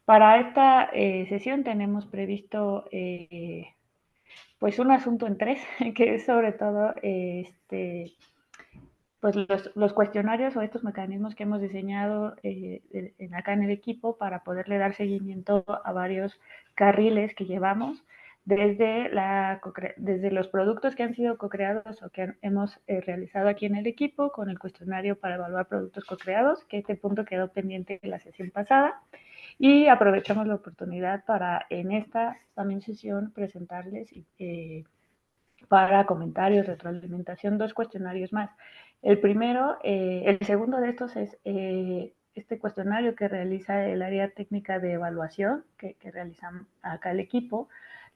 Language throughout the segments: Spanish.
Para esta sesión tenemos previsto pues un asunto en tres, que es sobre todo pues los cuestionarios o estos mecanismos que hemos diseñado acá en el equipo para poderle dar seguimiento a varios carriles que llevamos desde los productos que han sido co-creados o que hemos realizado aquí en el equipo con el cuestionario para evaluar productos co-creados, que este punto quedó pendiente en la sesión pasada. Y aprovechamos la oportunidad para en esta también sesión presentarles para comentarios, retroalimentación, dos cuestionarios más. El segundo de estos es este cuestionario que realiza el área técnica de evaluación que realizamos acá el equipo,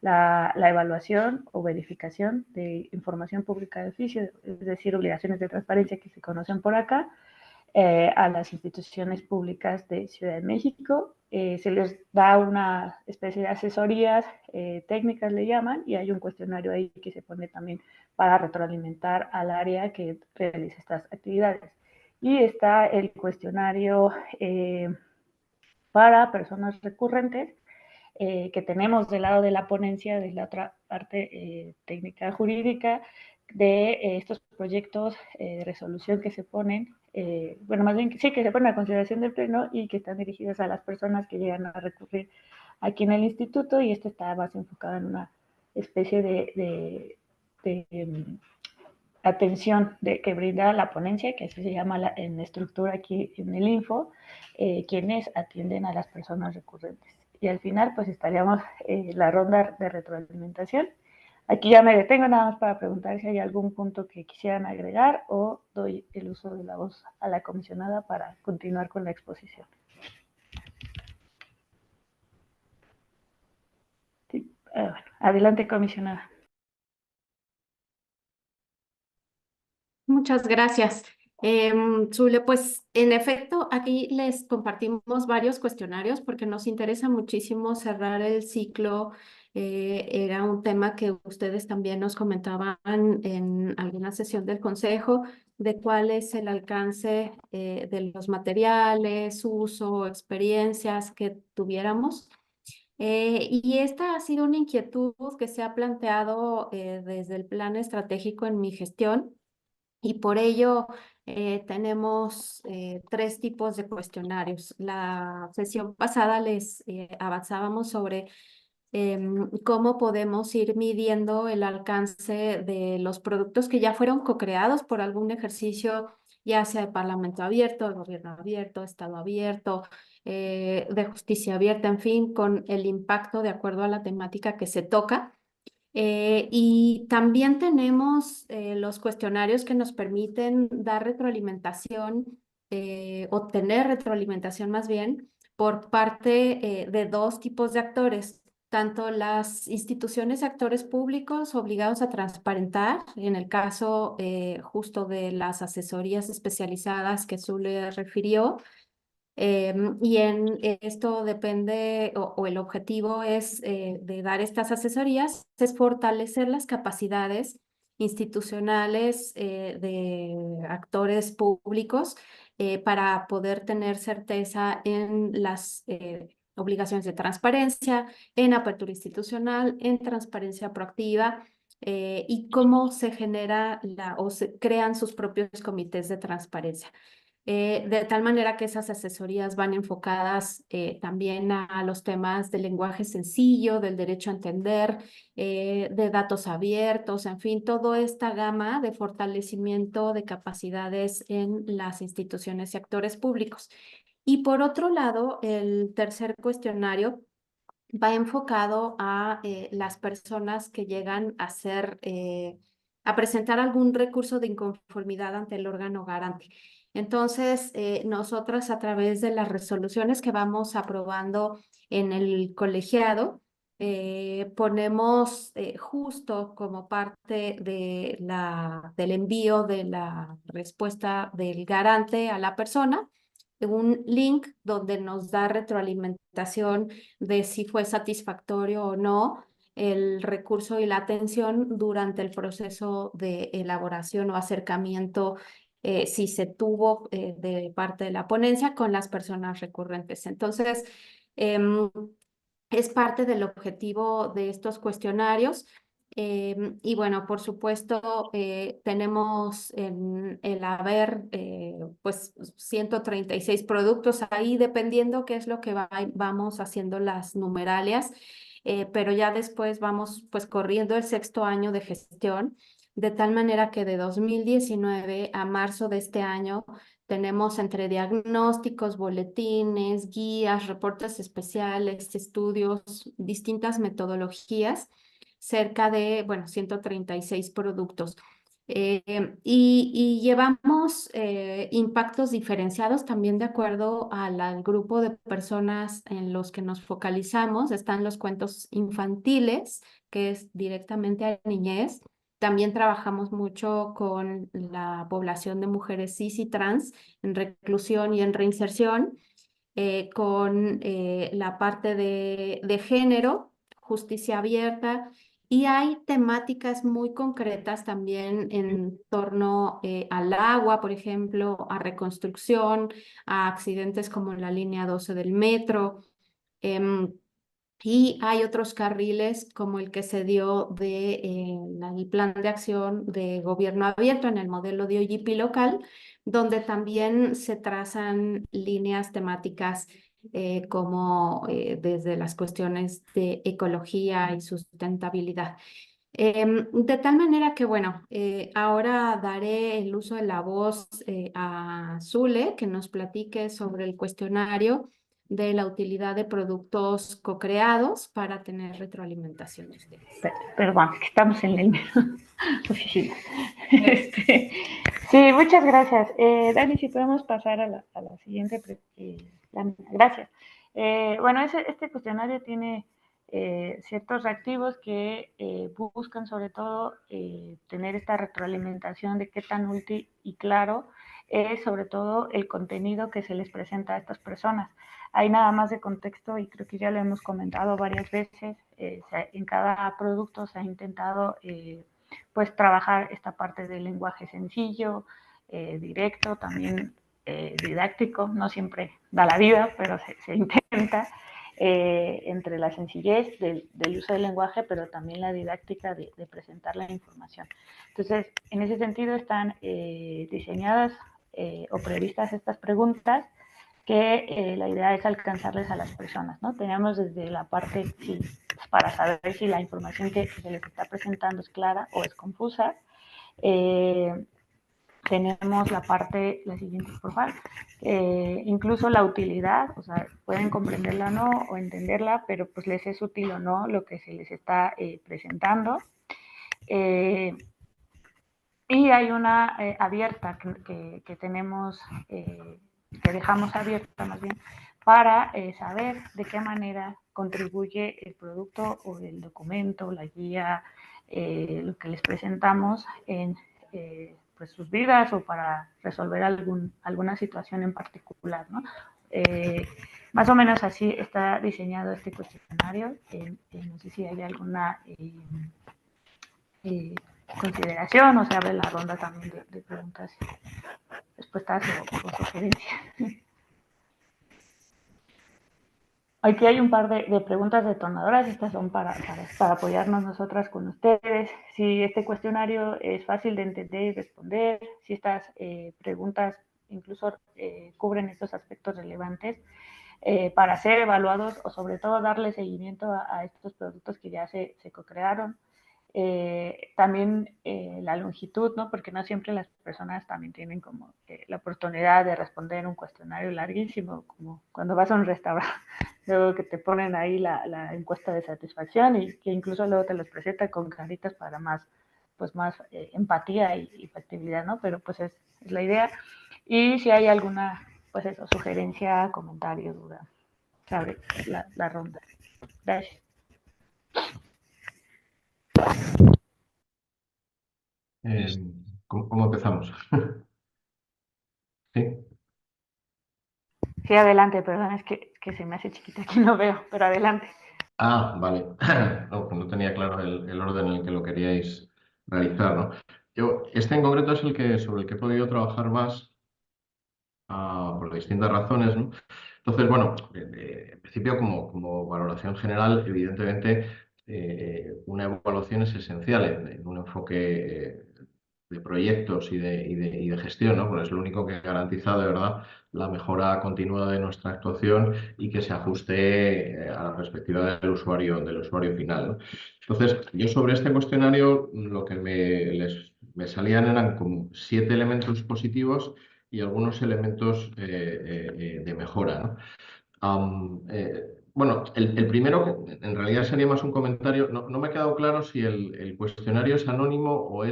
la evaluación o verificación de información pública de oficio, es decir, obligaciones de transparencia que se conocen por acá, a las instituciones públicas de Ciudad de México. Se les da una especie de asesorías técnicas, le llaman, y hay un cuestionario ahí que se pone también para retroalimentar al área que realiza estas actividades. Y está el cuestionario para personas recurrentes, que tenemos del lado de la ponencia, de la otra parte técnica jurídica, de estos proyectos de resolución que se ponen, bueno, más bien sí, que se ponen a consideración del Pleno y que están dirigidos a las personas que llegan a recurrir aquí en el instituto, y este está más enfocado en una especie de atención que brinda la ponencia, que así se llama en la estructura aquí en el info, quienes atienden a las personas recurrentes. Y al final, pues estaríamos la ronda de retroalimentación. Aquí ya me detengo nada más para preguntar si hay algún punto que quisieran agregar o doy el uso de la voz a la comisionada para continuar con la exposición. Sí. Bueno, adelante, comisionada. Muchas gracias. Zule, pues en efecto, aquí les compartimos varios cuestionarios porque nos interesa muchísimo cerrar el ciclo. Era un tema que ustedes también nos comentaban en alguna sesión del consejo, de cuál es el alcance de los materiales, uso, experiencias que tuviéramos. Y esta ha sido una inquietud que se ha planteado desde el plan estratégico en mi gestión. Y por ello tenemos tres tipos de cuestionarios. La sesión pasada les avanzábamos sobre cómo podemos ir midiendo el alcance de los productos que ya fueron co-creados por algún ejercicio, ya sea de Parlamento abierto, de Gobierno abierto, Estado abierto, de justicia abierta, en fin, con el impacto de acuerdo a la temática que se toca. Y también tenemos los cuestionarios que nos permiten dar retroalimentación, obtener retroalimentación más bien, por parte de dos tipos de actores, tanto las instituciones y actores públicos obligados a transparentar, en el caso justo de las asesorías especializadas que Zule refirió. Y en esto depende, o el objetivo es de dar estas asesorías, es fortalecer las capacidades institucionales de actores públicos para poder tener certeza en las obligaciones de transparencia, en apertura institucional, en transparencia proactiva. Y cómo se genera o se crean sus propios comités de transparencia. De tal manera que esas asesorías van enfocadas también a los temas del lenguaje sencillo, del derecho a entender, de datos abiertos, en fin, toda esta gama de fortalecimiento de capacidades en las instituciones y actores públicos. Y por otro lado, el tercer cuestionario va enfocado a las personas que llegan a presentar algún recurso de inconformidad ante el órgano garante. Entonces, nosotras a través de las resoluciones que vamos aprobando en el colegiado, ponemos justo como parte del envío de la respuesta del garante a la persona, un link donde nos da retroalimentación de si fue satisfactorio o no el recurso y la atención durante el proceso de elaboración o acercamiento si se tuvo de parte de la ponencia con las personas recurrentes. Entonces, es parte del objetivo de estos cuestionarios. Y bueno, por supuesto, tenemos en el haber pues 136 productos ahí, dependiendo qué es lo que vamos haciendo las numeralias, pero ya después vamos pues corriendo el sexto año de gestión, de tal manera que de 2019 a marzo de este año tenemos entre diagnósticos, boletines, guías, reportes especiales, estudios, distintas metodologías, cerca de, bueno, 136 productos. Y llevamos impactos diferenciados también de acuerdo al grupo de personas en los que nos focalizamos. Están los cuentos infantiles, que es directamente a niñez. También trabajamos mucho con la población de mujeres cis y trans en reclusión y en reinserción, con la parte de género, justicia abierta, y hay temáticas muy concretas también en torno al agua, por ejemplo, a reconstrucción, a accidentes como la línea 12 del metro. em, y hay otros carriles como el que se dio el plan de acción de gobierno abierto en el modelo de OGP local, donde también se trazan líneas temáticas como desde las cuestiones de ecología y sustentabilidad. De tal manera que, bueno, ahora daré el uso de la voz a Zule, que nos platique sobre el cuestionario de la utilidad de productos co-creados para tener retroalimentación de ustedes. Perdón, que estamos en el oficina. Este, sí, muchas gracias. Dani, si podemos pasar a la siguiente lámina. Gracias. Bueno, este cuestionario tiene ciertos reactivos que buscan sobre todo tener esta retroalimentación de qué tan útil y claro es sobre todo el contenido que se les presenta a estas personas. Hay nada más de contexto y creo que ya lo hemos comentado varias veces. En cada producto se ha intentado pues trabajar esta parte del lenguaje sencillo, directo, también didáctico, no siempre da la vida, pero se intenta, entre la sencillez del uso del lenguaje, pero también la didáctica de presentar la información. Entonces, en ese sentido están diseñadas o previstas estas preguntas que la idea es alcanzarles a las personas, ¿no? Tenemos desde la parte, sí, para saber si la información que se les está presentando es clara o es confusa. Tenemos la parte, la siguiente, por favor, incluso la utilidad, o sea, pueden comprenderla o no, o entenderla, pero pues les es útil o no lo que se les está presentando. Y hay una abierta que tenemos, que dejamos abierta más bien, para saber de qué manera contribuye el producto o el documento, la guía, lo que les presentamos en pues sus vidas o para resolver alguna situación en particular, ¿no? Más o menos así está diseñado este cuestionario. No sé si hay alguna consideración o se abre la ronda también de preguntas, respuestas o sugerencias. Aquí hay un par de preguntas detonadoras, estas son para apoyarnos nosotras con ustedes. Si este cuestionario es fácil de entender y responder, si estas preguntas incluso cubren estos aspectos relevantes para ser evaluados o sobre todo darle seguimiento a estos productos que ya se co-crearon. También la longitud, ¿no? Porque no siempre las personas también tienen como la oportunidad de responder un cuestionario larguísimo, como cuando vas a un restaurante, luego que te ponen ahí la encuesta de satisfacción y que incluso luego te los presenta con caritas para más, pues más empatía y factibilidad, ¿no? Pero pues es la idea. Y si hay alguna, pues eso, sugerencia, comentario, duda, se abre la ronda. Gracias. ¿Cómo empezamos? Sí. Sí, adelante, perdón, es que se me hace chiquita aquí, no veo, pero adelante. Ah, vale. No, pues no tenía claro el orden en el que lo queríais realizar, ¿no? Este en concreto es sobre el que he podido trabajar más por distintas razones, ¿no? Entonces, bueno, en principio como valoración general, evidentemente una evaluación es esencial en un enfoque de proyectos y de gestión, ¿no? Porque es lo único que garantiza de verdad la mejora continua de nuestra actuación y que se ajuste a la perspectiva del usuario final, ¿no? Entonces, yo sobre este cuestionario lo que me salían eran como 7 elementos positivos y algunos elementos de mejora, ¿no? Bueno, el primero, que en realidad sería más un comentario, no me ha quedado claro si el cuestionario es anónimo o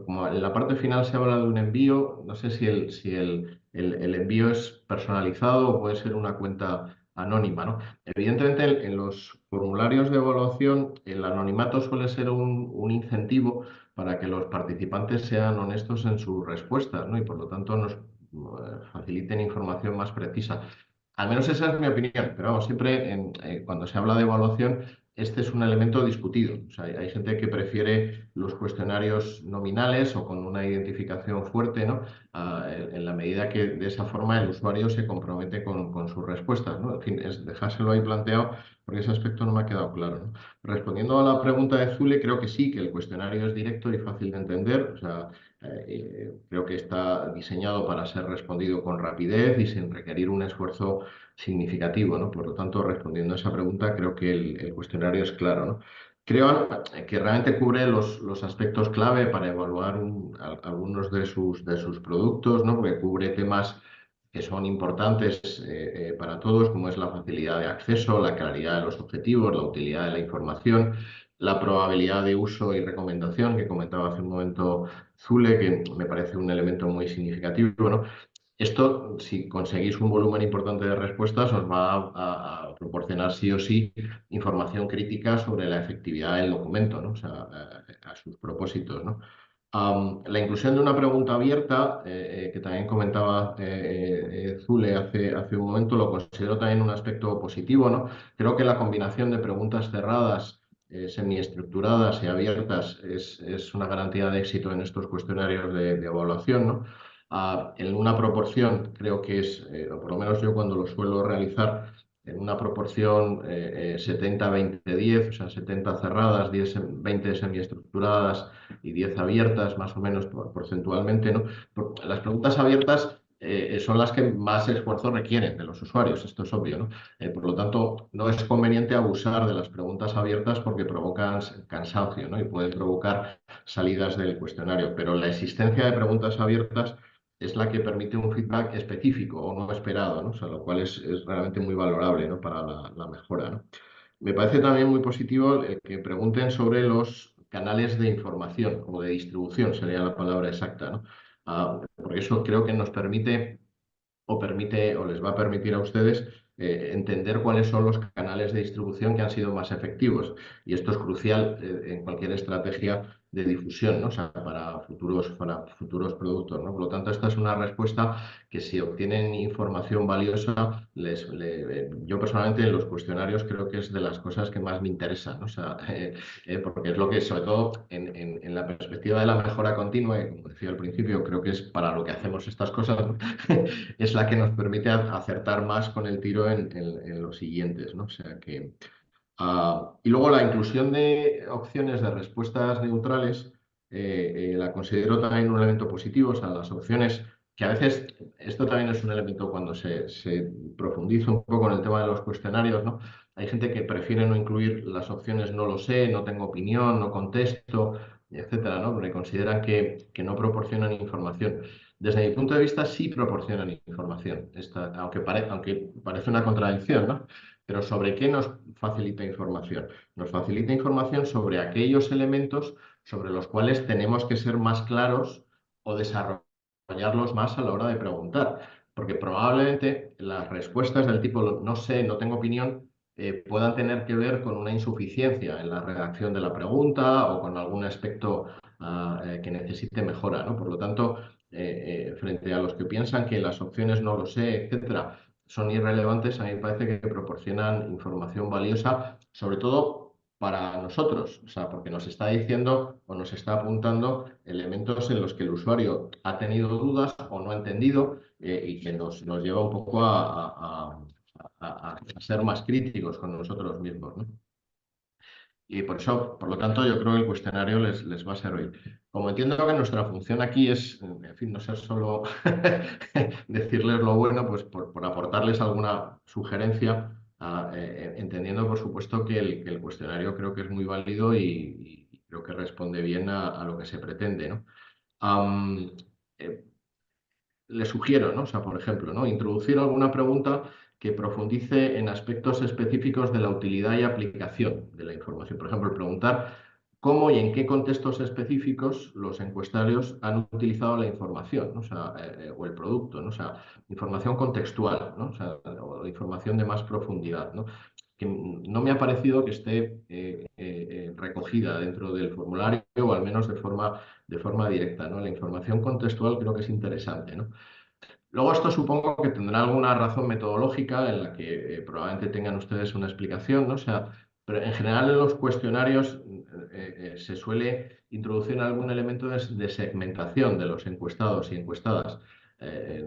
como en la parte final se habla de un envío, no sé si el envío es personalizado o puede ser una cuenta anónima, ¿no? Evidentemente, en los formularios de evaluación, el anonimato suele ser un incentivo para que los participantes sean honestos en sus respuestas, ¿no? Y por lo tanto nos faciliten información más precisa. Al menos esa es mi opinión, pero vamos, siempre cuando se habla de evaluación, este es un elemento discutido. O sea, hay gente que prefiere los cuestionarios nominales o con una identificación fuerte, ¿no? En la medida que de esa forma el usuario se compromete con sus respuestas, ¿no? En fin, es dejárselo ahí planteado porque ese aspecto no me ha quedado claro, ¿no? Respondiendo a la pregunta de Zule, creo que sí, que el cuestionario es directo y fácil de entender. O sea, creo que está diseñado para ser respondido con rapidez y sin requerir un esfuerzo significativo, ¿no? Por lo tanto, respondiendo a esa pregunta, creo que el cuestionario es claro, ¿no? Creo que realmente cubre los aspectos clave para evaluar algunos de sus productos, ¿no? Porque cubre temas que son importantes para todos, como es la facilidad de acceso, la claridad de los objetivos, la utilidad de la información, la probabilidad de uso y recomendación, que comentaba hace un momento Zule, que me parece un elemento muy significativo, ¿no? Esto, si conseguís un volumen importante de respuestas, os va a proporcionar sí o sí información crítica sobre la efectividad del documento, ¿no? O sea, a sus propósitos, ¿no? La inclusión de una pregunta abierta, que también comentaba Zule hace un momento, lo considero también un aspecto positivo, ¿no? Creo que la combinación de preguntas cerradas, semiestructuradas y abiertas es una garantía de éxito en estos cuestionarios de evaluación, ¿no? En una proporción, creo que o por lo menos yo cuando lo suelo realizar, en una proporción 70-20-10, o sea, 70 cerradas, 20 semiestructuradas y 10 abiertas, más o menos porcentualmente, ¿no? Las preguntas abiertas son las que más esfuerzo requieren de los usuarios, esto es obvio, ¿no? Por lo tanto, no es conveniente abusar de las preguntas abiertas porque provocan cansancio, ¿no? Y pueden provocar salidas del cuestionario, pero la existencia de preguntas abiertas es la que permite un feedback específico o no esperado, ¿no? O sea, lo cual es realmente muy valorable, ¿no? Para la mejora, ¿no? Me parece también muy positivo el que pregunten sobre los canales de información o de distribución, sería la palabra exacta, ¿no? Porque eso creo que nos permite o les va a permitir a ustedes entender cuáles son los canales de distribución que han sido más efectivos. Y esto es crucial en cualquier estrategia de difusión, ¿no? O sea, para futuros productos, ¿no? Por lo tanto, esta es una respuesta que si obtienen información valiosa, yo personalmente en los cuestionarios creo que es de las cosas que más me interesan, ¿no? O sea, porque es lo que, sobre todo en la perspectiva de la mejora continua, y como decía al principio, creo que es para lo que hacemos estas cosas, ¿no? Es la que nos permite acertar más con el tiro en los siguientes, ¿no? O sea que, y luego la inclusión de opciones de respuestas neutrales la considero también un elemento positivo, o sea, las opciones que a veces, esto también es un elemento cuando se profundiza un poco en el tema de los cuestionarios, ¿no? Hay gente que prefiere no incluir las opciones no lo sé, no tengo opinión, no contesto, etcétera, ¿no? Porque consideran que no proporcionan información. Desde mi punto de vista, sí proporcionan información, aunque parece una contradicción, ¿no? Pero ¿sobre qué nos facilita información? Nos facilita información sobre aquellos elementos sobre los cuales tenemos que ser más claros o desarrollarlos más a la hora de preguntar. Porque probablemente las respuestas del tipo no sé, no tengo opinión, puedan tener que ver con una insuficiencia en la redacción de la pregunta o con algún aspecto que necesite mejora, ¿no? Por lo tanto, frente a los que piensan que las opciones no lo sé, etcétera, son irrelevantes, a mí me parece que proporcionan información valiosa, sobre todo para nosotros, o sea, porque nos está diciendo o nos está apuntando elementos en los que el usuario ha tenido dudas o no ha entendido y que nos lleva un poco a ser más críticos con nosotros mismos, ¿no? Y por eso, por lo tanto, yo creo que el cuestionario les va a servir. Como entiendo que nuestra función aquí es, en fin, no ser solo decirles lo bueno, pues por aportarles alguna sugerencia, entendiendo, por supuesto, que el cuestionario creo que es muy válido y creo que responde bien a lo que se pretende, ¿no? Am, eh, Le sugiero, ¿no? O sea, por ejemplo, ¿no? Introducir alguna pregunta que profundice en aspectos específicos de la utilidad y aplicación de la información. Por ejemplo, preguntar cómo y en qué contextos específicos los encuestarios han utilizado la información, ¿no? O sea, o el producto, ¿no? O sea, información contextual, ¿no? O sea, o información de más profundidad, ¿no? Que no me ha parecido que esté recogida dentro del formulario o al menos de forma directa, ¿no? La información contextual creo que es interesante, ¿no? Luego esto supongo que tendrá alguna razón metodológica en la que probablemente tengan ustedes una explicación, ¿no? O sea, pero en general en los cuestionarios se suele introducir algún elemento de segmentación de los encuestados y encuestadas.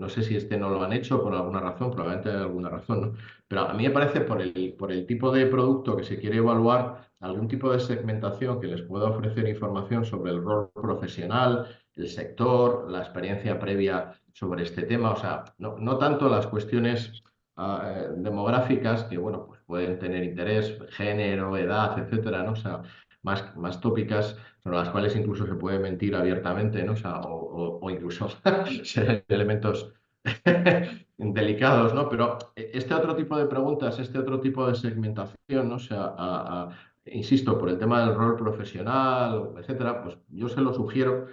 No sé si este no lo han hecho por alguna razón, probablemente hay alguna razón, ¿no? Pero a mí me parece por el tipo de producto que se quiere evaluar, algún tipo de segmentación que les pueda ofrecer información sobre el rol profesional, el sector, la experiencia previa sobre este tema. O sea, no tanto las cuestiones demográficas, que bueno, pues pueden tener interés, género, edad, etcétera, ¿no? O sea, más tópicas, sobre las cuales incluso se puede mentir abiertamente, ¿no? O sea, o incluso ser elementos delicados, ¿no? Pero este otro tipo de preguntas, este otro tipo de segmentación, ¿no? O sea, insisto, por el tema del rol profesional, etcétera, pues yo se lo sugiero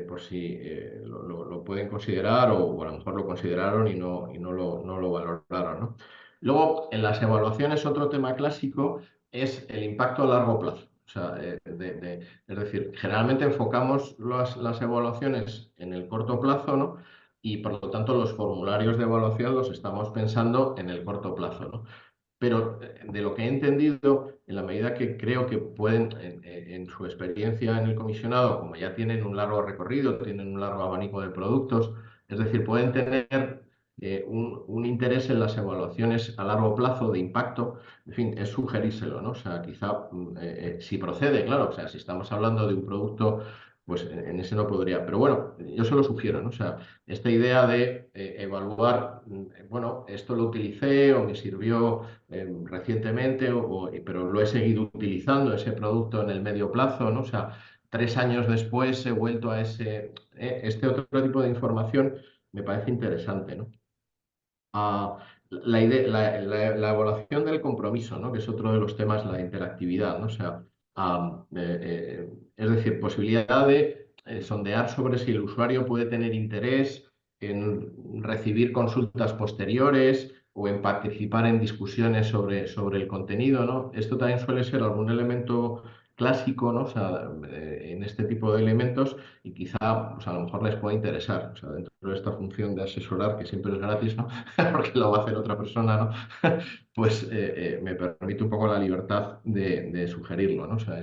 por si lo pueden considerar o a lo mejor lo consideraron y no lo valoraron, ¿no? Luego, en las evaluaciones, otro tema clásico es el impacto a largo plazo. O sea, es decir, generalmente enfocamos las evaluaciones en el corto plazo, ¿no? Y por lo tanto los formularios de evaluación los estamos pensando en el corto plazo, ¿no? Pero de lo que he entendido, en la medida que creo que pueden, en su experiencia en el comisionado, como ya tienen un largo recorrido, tienen un largo abanico de productos, es decir, pueden tener un interés en las evaluaciones a largo plazo de impacto, en fin, es sugerírselo, ¿no? O sea, quizá si procede, claro, o sea, si estamos hablando de un producto, pues en ese no podría, pero bueno, yo se lo sugiero, ¿no? O sea, esta idea de evaluar, bueno, esto lo utilicé o me sirvió recientemente, pero lo he seguido utilizando, ese producto en el medio plazo, ¿no? O sea, 3 años después he vuelto a este otro tipo de información me parece interesante, ¿no? Ah, la evaluación del compromiso, ¿no? Que es otro de los temas, la interactividad, ¿no? O sea, es decir, posibilidad de sondear sobre si el usuario puede tener interés en recibir consultas posteriores o en participar en discusiones sobre el contenido, ¿no? Esto también suele ser algún elemento clásico, ¿no? O sea, en este tipo de elementos y quizá pues, a lo mejor les pueda interesar. O sea, dentro de esta función de asesorar, que siempre es gratis, ¿no? Porque lo va a hacer otra persona, ¿no? Pues me permite un poco la libertad de sugerirlo, ¿no? O sea,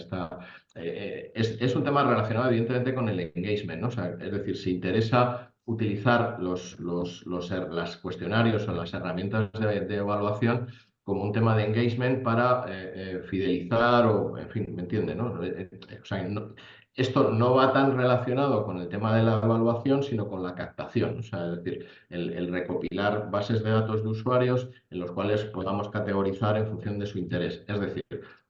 es un tema relacionado evidentemente con el engagement, ¿no? O sea, es decir, si interesa utilizar las cuestionarios o las herramientas de evaluación como un tema de engagement para fidelizar o, en fin, ¿me entiende, no? O sea, esto no va tan relacionado con el tema de la evaluación, sino con la captación. O sea, es decir, el recopilar bases de datos de usuarios en los cuales podamos categorizar en función de su interés. Es decir,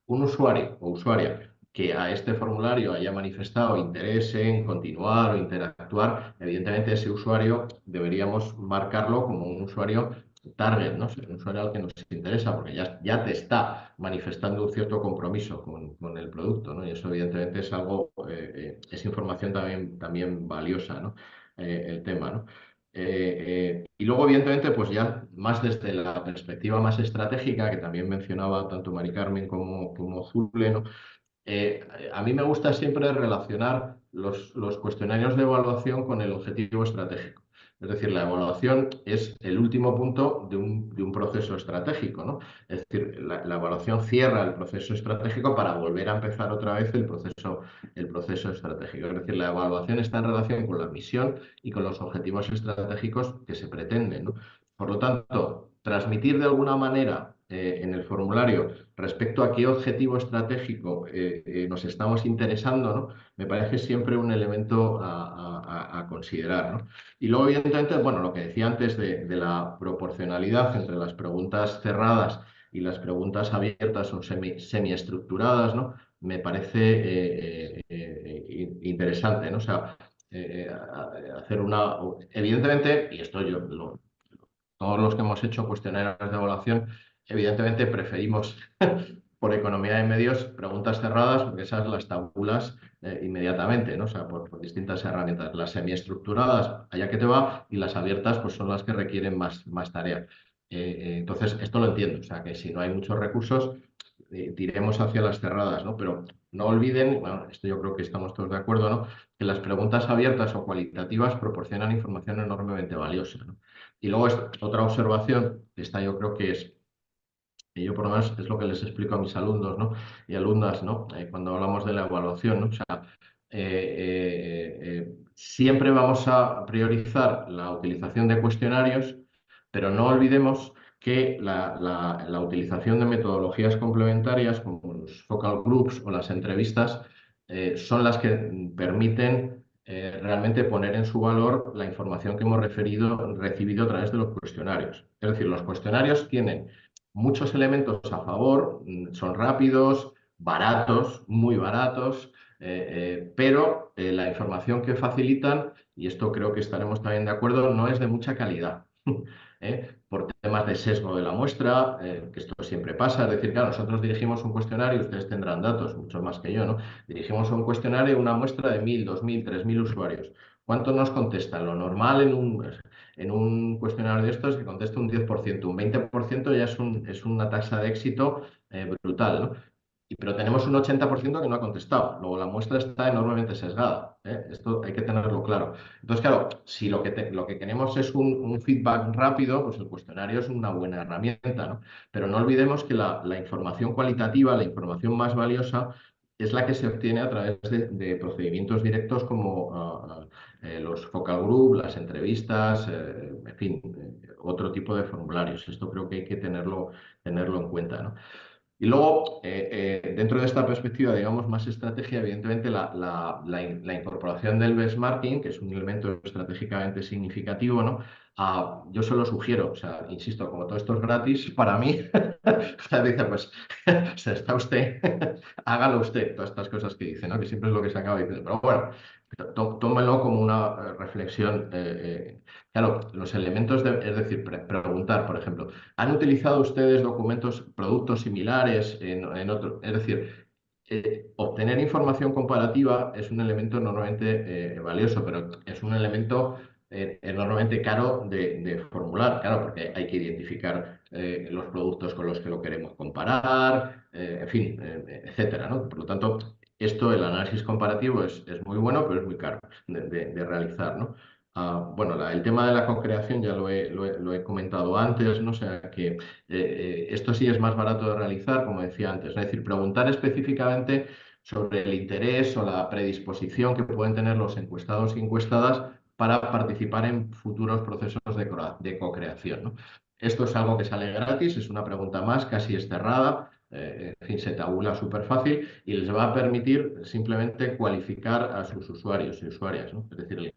un usuario o usuaria que a este formulario haya manifestado interés en continuar o interactuar, evidentemente ese usuario deberíamos marcarlo como un usuario target, ¿no? Un usuario al que nos interesa, porque ya te está manifestando un cierto compromiso con el producto, ¿no? Y eso evidentemente es algo, es información también valiosa, ¿no? El tema, ¿no? Y luego, evidentemente, pues ya más desde la perspectiva más estratégica, que también mencionaba tanto Mari Carmen como Zule, ¿no? A mí me gusta siempre relacionar los cuestionarios de evaluación con el objetivo estratégico. Es decir, la evaluación es el último punto de un proceso estratégico, ¿no? Es decir, la evaluación cierra el proceso estratégico para volver a empezar otra vez el proceso estratégico. Es decir, la evaluación está en relación con la misión y con los objetivos estratégicos que se pretenden, ¿no? Por lo tanto, transmitir de alguna manera en el formulario respecto a qué objetivo estratégico nos estamos interesando, ¿no? Me parece siempre un elemento a considerar, ¿no? Y luego, evidentemente, bueno, lo que decía antes de la proporcionalidad entre las preguntas cerradas y las preguntas abiertas o semiestructuradas, ¿no? Me parece interesante, ¿no? O sea, hacer una... Evidentemente, y esto todos los que hemos hecho cuestionarios de evaluación, evidentemente preferimos por economía de medios preguntas cerradas, porque esas las tabulas inmediatamente, ¿no? O sea, por distintas herramientas. Las semiestructuradas, allá que te va, y las abiertas, pues son las que requieren más tarea. Entonces, esto lo entiendo, o sea, que si no hay muchos recursos, tiremos hacia las cerradas, ¿no? Pero no olviden, bueno, esto yo creo que estamos todos de acuerdo, ¿no? Que las preguntas abiertas o cualitativas proporcionan información enormemente valiosa, ¿no? Y luego otra observación, esta yo creo que es, y yo por lo menos es lo que les explico a mis alumnos, ¿no? Y alumnas, ¿no? Cuando hablamos de la evaluación, ¿no? O sea, siempre vamos a priorizar la utilización de cuestionarios, pero no olvidemos que la utilización de metodologías complementarias como los focal groups o las entrevistas son las que permiten realmente poner en su valor la información que hemos recibido a través de los cuestionarios. Es decir, los cuestionarios tienen muchos elementos a favor, son rápidos, baratos, muy baratos, pero la información que facilitan, y esto creo que estaremos también de acuerdo, no es de mucha calidad. Por temas de sesgo de la muestra, que esto siempre pasa, es decir, claro, nosotros dirigimos un cuestionario, ustedes tendrán datos, muchos más que yo, ¿no? Dirigimos un cuestionario, una muestra de 1.000, 2.000, 3.000 usuarios. ¿Cuánto nos contestan? Lo normal en un cuestionario de estos que contesta un 10%, un 20% ya es una tasa de éxito brutal, ¿no? Pero tenemos un 80% que no ha contestado. Luego la muestra está enormemente sesgada, ¿eh? Esto hay que tenerlo claro. Entonces, claro, si lo que queremos es un feedback rápido, pues el cuestionario es una buena herramienta, ¿no? Pero no olvidemos que la información cualitativa, la información más valiosa, es la que se obtiene a través de procedimientos directos como los focal group, las entrevistas, en fin, otro tipo de formularios. Esto creo que hay que tenerlo en cuenta, ¿no? Y luego, dentro de esta perspectiva, digamos, más estrategia, evidentemente la incorporación del benchmarking, que es un elemento estratégicamente significativo, ¿no? Yo se lo sugiero, o sea, insisto, como todo esto es gratis, para mí, o sea, dice, pues, o sea, está usted, hágalo usted, todas estas cosas que dice, ¿no? Que siempre es lo que se acaba diciendo. Pero bueno, tómelo como una reflexión. Claro, los elementos es decir, preguntar, por ejemplo, ¿han utilizado ustedes documentos, productos similares en otro? Es decir, obtener información comparativa es un elemento normalmente valioso, pero es un elemento enormemente caro de formular, claro, porque hay que identificar los productos con los que lo queremos comparar, en fin, etcétera, ¿no? Por lo tanto, el análisis comparativo es muy bueno, pero es muy caro de realizar, ¿no? Bueno, el tema de la co-creación ya lo he comentado antes, ¿no? O sea que esto sí es más barato de realizar, como decía antes, ¿no? Es decir, preguntar específicamente sobre el interés o la predisposición que pueden tener los encuestados y encuestadas para participar en futuros procesos de co-creación, ¿no? Esto es algo que sale gratis, es una pregunta más, casi es cerrada, en fin, se tabula súper fácil y les va a permitir simplemente cualificar a sus usuarios y usuarias, ¿no? Es decir,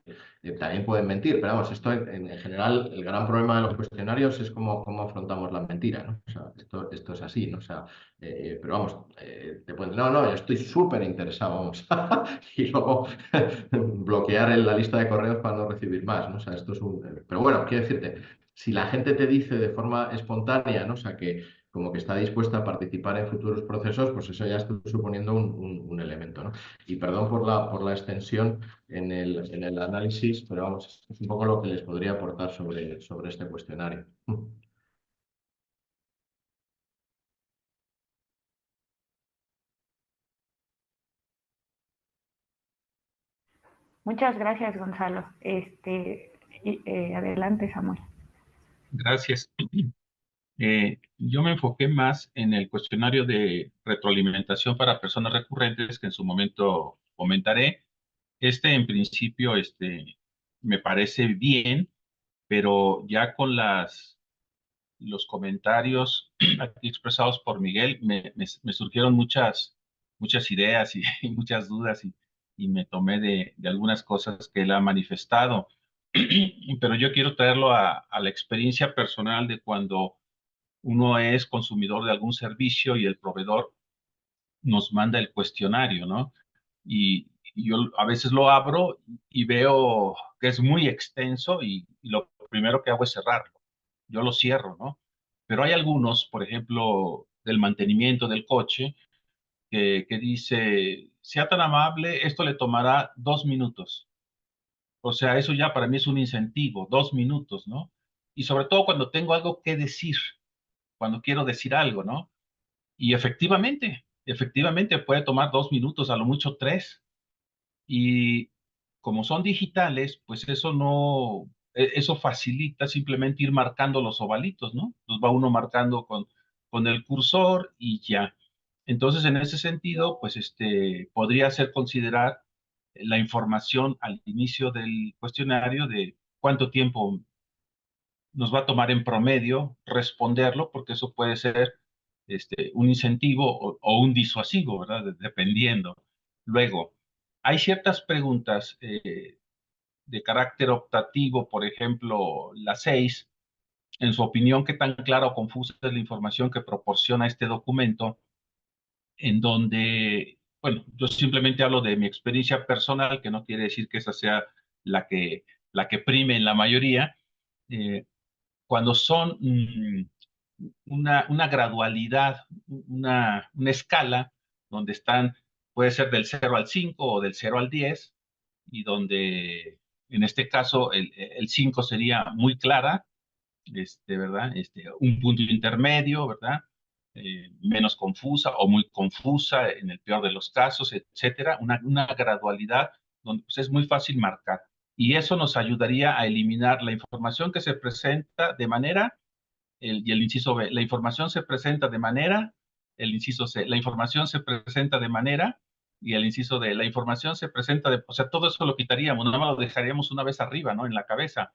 también pueden mentir, pero vamos, esto en general, el gran problema de los cuestionarios es cómo afrontamos la mentira, ¿no? O sea, esto es así, ¿no? O sea, pero vamos, te pueden decir, no, yo estoy súper interesado, vamos, y luego bloquear en la lista de correos para no recibir más, ¿no? O sea, esto es Pero bueno, quiero decirte, si la gente te dice de forma espontánea, ¿no? O sea, que como que está dispuesta a participar en futuros procesos, pues eso ya está suponiendo un elemento, ¿no? Y perdón por la extensión en el análisis, pero vamos, es un poco lo que les podría aportar sobre este cuestionario. Muchas gracias, Gonzalo. Y, adelante, Samuel. Gracias. Yo me enfoqué más en el cuestionario de retroalimentación para personas recurrentes que en su momento comentaré. En principio, me parece bien, pero ya con los comentarios aquí expresados por Miguel, me surgieron muchas ideas y, y muchas dudas y me tomé de algunas cosas que él ha manifestado. Pero yo quiero traerlo a la experiencia personal de cuando uno es consumidor de algún servicio y el proveedor nos manda el cuestionario, ¿no? Y yo a veces lo abro y veo que es muy extenso y lo primero que hago es cerrarlo. Yo lo cierro, ¿no? Pero hay algunos, por ejemplo, del mantenimiento del coche, que dice, sea tan amable, esto le tomará 2 minutos. O sea, eso ya para mí es un incentivo, 2 minutos, ¿no? Y sobre todo cuando tengo algo que decir, cuando quiero decir algo, ¿no? Y efectivamente puede tomar 2 minutos, a lo mucho tres. Y como son digitales, pues eso no, eso facilita simplemente ir marcando los ovalitos, ¿no? Los va uno marcando con el cursor y ya. Entonces, en ese sentido, pues podría ser considerar la información al inicio del cuestionario de cuánto tiempo nos va a tomar en promedio responderlo, porque eso puede ser un incentivo o un disuasivo, ¿verdad? Dependiendo. Luego, hay ciertas preguntas de carácter optativo, por ejemplo, la 6, en su opinión, ¿qué tan clara o confusa es la información que proporciona este documento? En donde, bueno, yo simplemente hablo de mi experiencia personal, que no quiere decir que esa sea la que prime en la mayoría. Cuando son una gradualidad, una escala, donde están, puede ser del 0 al 5 o del 0 al 10, y donde en este caso el 5 sería muy clara, ¿verdad? Un punto intermedio, ¿verdad? Menos confusa o muy confusa en el peor de los casos, etcétera. Una gradualidad donde pues, es muy fácil marcar. Y eso nos ayudaría a eliminar la información que se presenta de manera, y el inciso B, la información se presenta de manera, el inciso C, la información se presenta de manera, y el inciso D, la información se presenta de, o sea, todo eso lo quitaríamos, nada más lo dejaríamos una vez arriba, ¿no? En la cabeza.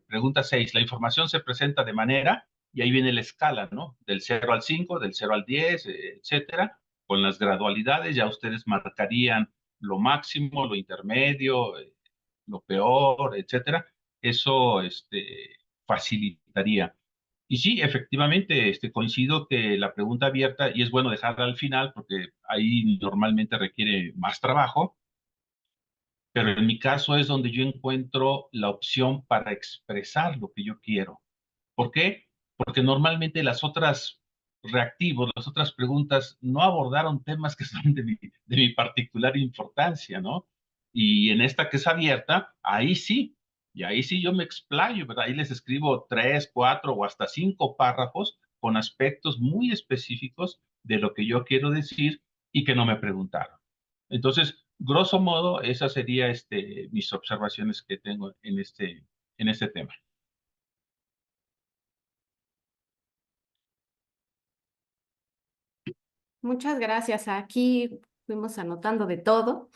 Pregunta 6, la información se presenta de manera, y ahí viene la escala, ¿no? Del 0 al 5, del 0 al 10, etcétera, con las gradualidades ya ustedes marcarían lo máximo, lo intermedio, lo peor, etcétera. Eso facilitaría. Y sí, efectivamente, coincido que la pregunta abierta, y es bueno dejarla al final porque ahí normalmente requiere más trabajo, pero en mi caso es donde yo encuentro la opción para expresar lo que yo quiero. ¿Por qué? Porque normalmente las otras reactivos, las otras preguntas no abordaron temas que son de mi particular importancia, ¿no? Y en esta que es abierta, ahí sí, y ahí sí yo me explayo, ¿verdad? Ahí les escribo 3, 4 o hasta 5 párrafos con aspectos muy específicos de lo que yo quiero decir y que no me preguntaron. Entonces, grosso modo, esas serían mis observaciones que tengo en este tema. Muchas gracias. Aquí fuimos anotando de todo.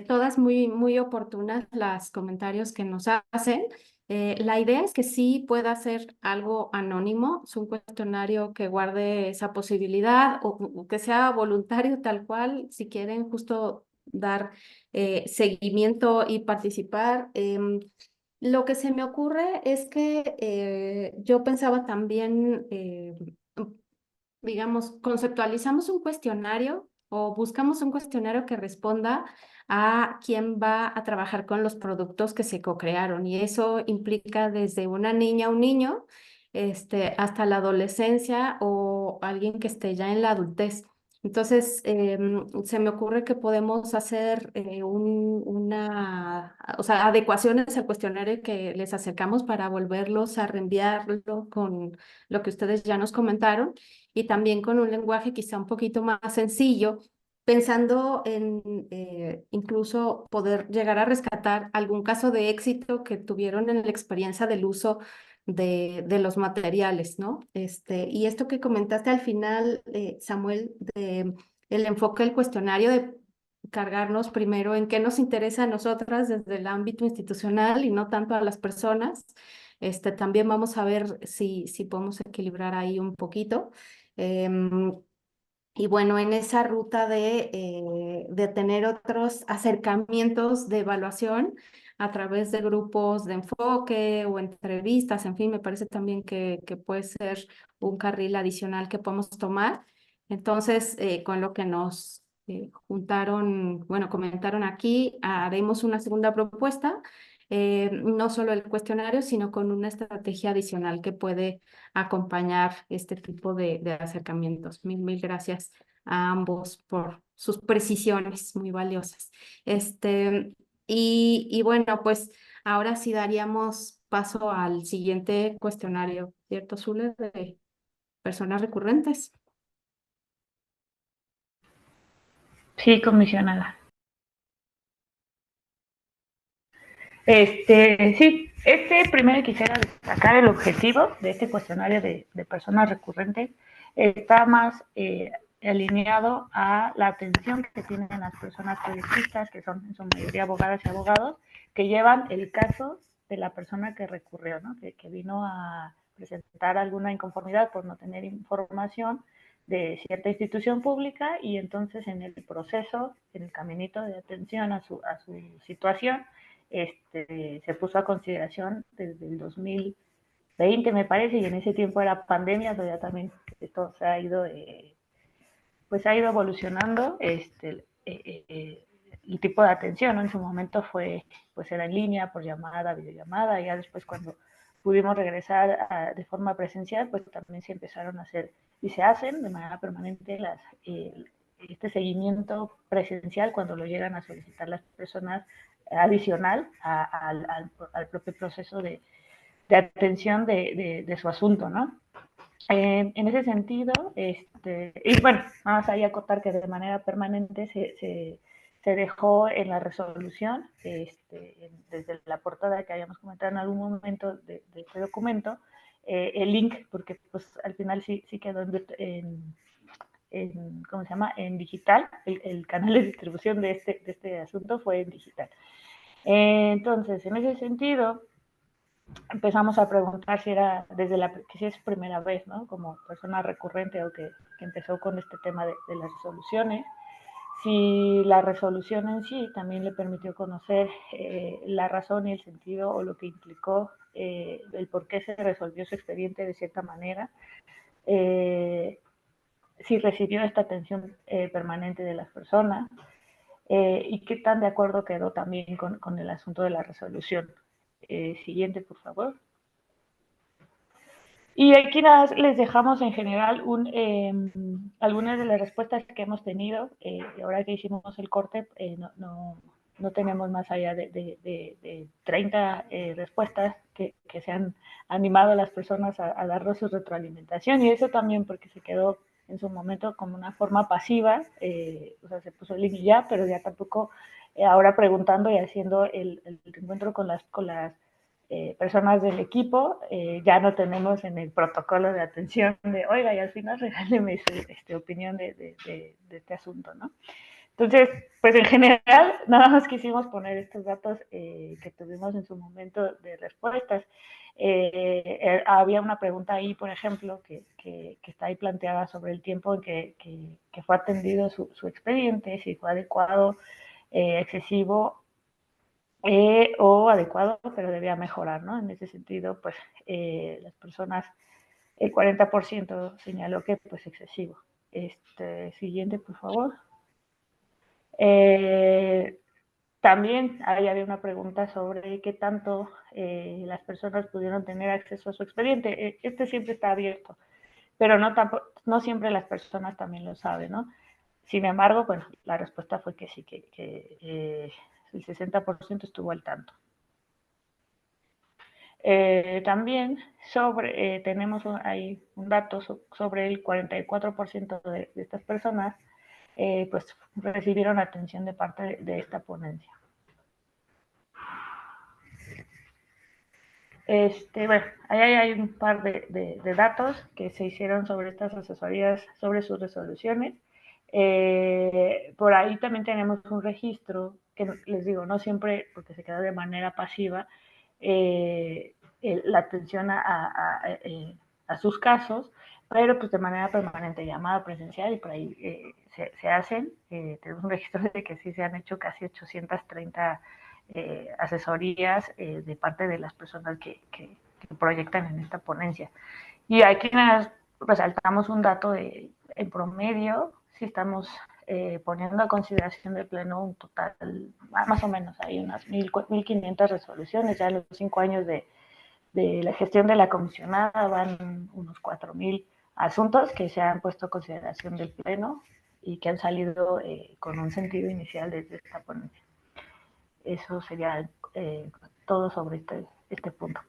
Todas muy oportunas las comentarios que nos hacen. La idea es que sí pueda ser algo anónimo, es un cuestionario que guarde esa posibilidad o que sea voluntario tal cual, si quieren justo dar seguimiento y participar. Lo que se me ocurre es que yo pensaba también digamos, conceptualizamos un cuestionario o buscamos un cuestionario que responda a quién va a trabajar con los productos que se co-crearon. Y eso implica desde una niña o un niño, hasta la adolescencia o alguien que esté ya en la adultez. Entonces, se me ocurre que podemos hacer o sea, adecuaciones al cuestionario que les acercamos para volverlos a reenviarlo con lo que ustedes ya nos comentaron y también con un lenguaje quizá un poquito más sencillo pensando en incluso poder llegar a rescatar algún caso de éxito que tuvieron en la experiencia del uso de los materiales, ¿no? Y esto que comentaste al final, Samuel, de el enfoque del cuestionario de cargarnos primero en qué nos interesa a nosotras desde el ámbito institucional y no tanto a las personas. También vamos a ver si podemos equilibrar ahí un poquito. Y bueno, en esa ruta de tener otros acercamientos de evaluación a través de grupos de enfoque o entrevistas, en fin, me parece también que puede ser un carril adicional que podemos tomar. Entonces, con lo que nos juntaron, bueno, comentaron aquí, haremos una segunda propuesta, no solo el cuestionario, sino con una estrategia adicional que puede acompañar este tipo de acercamientos. Mil gracias a ambos por sus precisiones muy valiosas. Y bueno, pues ahora sí daríamos paso al siguiente cuestionario, ¿cierto, Zule? De personas recurrentes. Sí, comisionada. Sí, primero quisiera destacar el objetivo de este cuestionario de personas recurrentes. Está más alineado a la atención que tienen las personas proyectistas, que son en su mayoría abogadas y abogados, que llevan el caso de la persona que recurrió, ¿no? Que vino a presentar alguna inconformidad por no tener información de cierta institución pública, y entonces en el proceso, en el caminito de atención a su situación, se puso a consideración desde el 2020, me parece, y en ese tiempo era pandemia, pero ya también esto se ha ido, pues ha ido evolucionando, el tipo de atención, ¿no? En su momento pues era en línea, por llamada, videollamada, y ya después cuando pudimos regresar de forma presencial, pues también se empezaron a hacer y se hacen de manera permanente este seguimiento presencial cuando lo llegan a solicitar las personas, adicional al propio proceso de atención de su asunto, ¿no? En ese sentido, y bueno, vamos ahí a acotar que de manera permanente se dejó en la resolución, desde la portada que habíamos comentado en algún momento de este documento, el link, porque pues al final sí quedó ¿cómo se llama? En digital, el canal de distribución de este asunto fue en digital. Entonces, en ese sentido, empezamos a preguntar si era que si es primera vez, ¿no? Como persona recurrente o que empezó con este tema de las resoluciones, si la resolución en sí también le permitió conocer la razón y el sentido o lo que implicó el por qué se resolvió su expediente de cierta manera, si recibió esta atención permanente de las personas, y qué tan de acuerdo quedó también con el asunto de la resolución. Siguiente, por favor. Y aquí nada, les dejamos en general algunas de las respuestas que hemos tenido. Ahora que hicimos el corte, no tenemos más allá de 30 respuestas que se han animado a las personas a darnos su retroalimentación, y eso también porque se quedó en su momento como una forma pasiva, o sea, se puso el link y ya, pero ya tampoco ahora preguntando y haciendo el encuentro con las personas del equipo, ya no tenemos en el protocolo de atención de, oiga, y al final regáleme su opinión de este asunto, ¿no? Entonces, pues en general, nada más quisimos poner estos datos que tuvimos en su momento de respuestas. Había una pregunta ahí, por ejemplo, que está ahí planteada sobre el tiempo en que fue atendido su expediente, si fue adecuado, excesivo o adecuado, pero debía mejorar, ¿no? En ese sentido, pues las personas, el 40% señaló que pues excesivo. Siguiente, por favor. También ahí había una pregunta sobre qué tanto las personas pudieron tener acceso a su expediente. Siempre está abierto, pero no siempre las personas también lo saben, ¿no? Sin embargo, bueno, la respuesta fue que sí, que el 60% estuvo al tanto. También tenemos ahí un dato sobre el 44% de estas personas pues recibieron atención de parte de esta ponencia. Bueno, ahí hay un par de datos que se hicieron sobre estas asesorías, sobre sus resoluciones. Por ahí también tenemos un registro, que les digo, no siempre, porque se queda de manera pasiva, la atención a sus casos, pero pues de manera permanente, llamada presencial, y por ahí se hacen. Tenemos un registro de que sí se han hecho casi 830 asesorías de parte de las personas que proyectan en esta ponencia. Y aquí resaltamos un dato en promedio, si estamos poniendo a consideración del Pleno un total, más o menos, hay unas 1.500 resoluciones, ya en los 5 años de la gestión de la comisionada van unos 4.000 asuntos que se han puesto a consideración del Pleno y que han salido con un sentido inicial desde esta ponencia. Eso sería todo sobre este punto.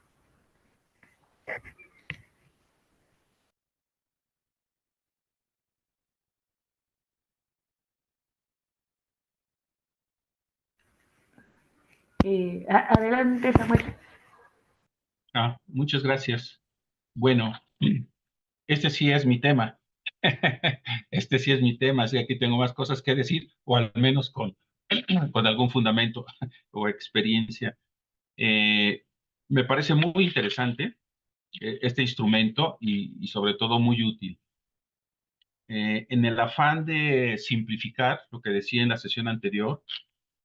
Adelante, Samuel. Muchas gracias. Bueno, este sí es mi tema. Este sí es mi tema, así que aquí tengo más cosas que decir, o al menos con algún fundamento o experiencia. Me parece muy interesante este instrumento y sobre todo muy útil. En el afán de simplificar, lo que decía en la sesión anterior,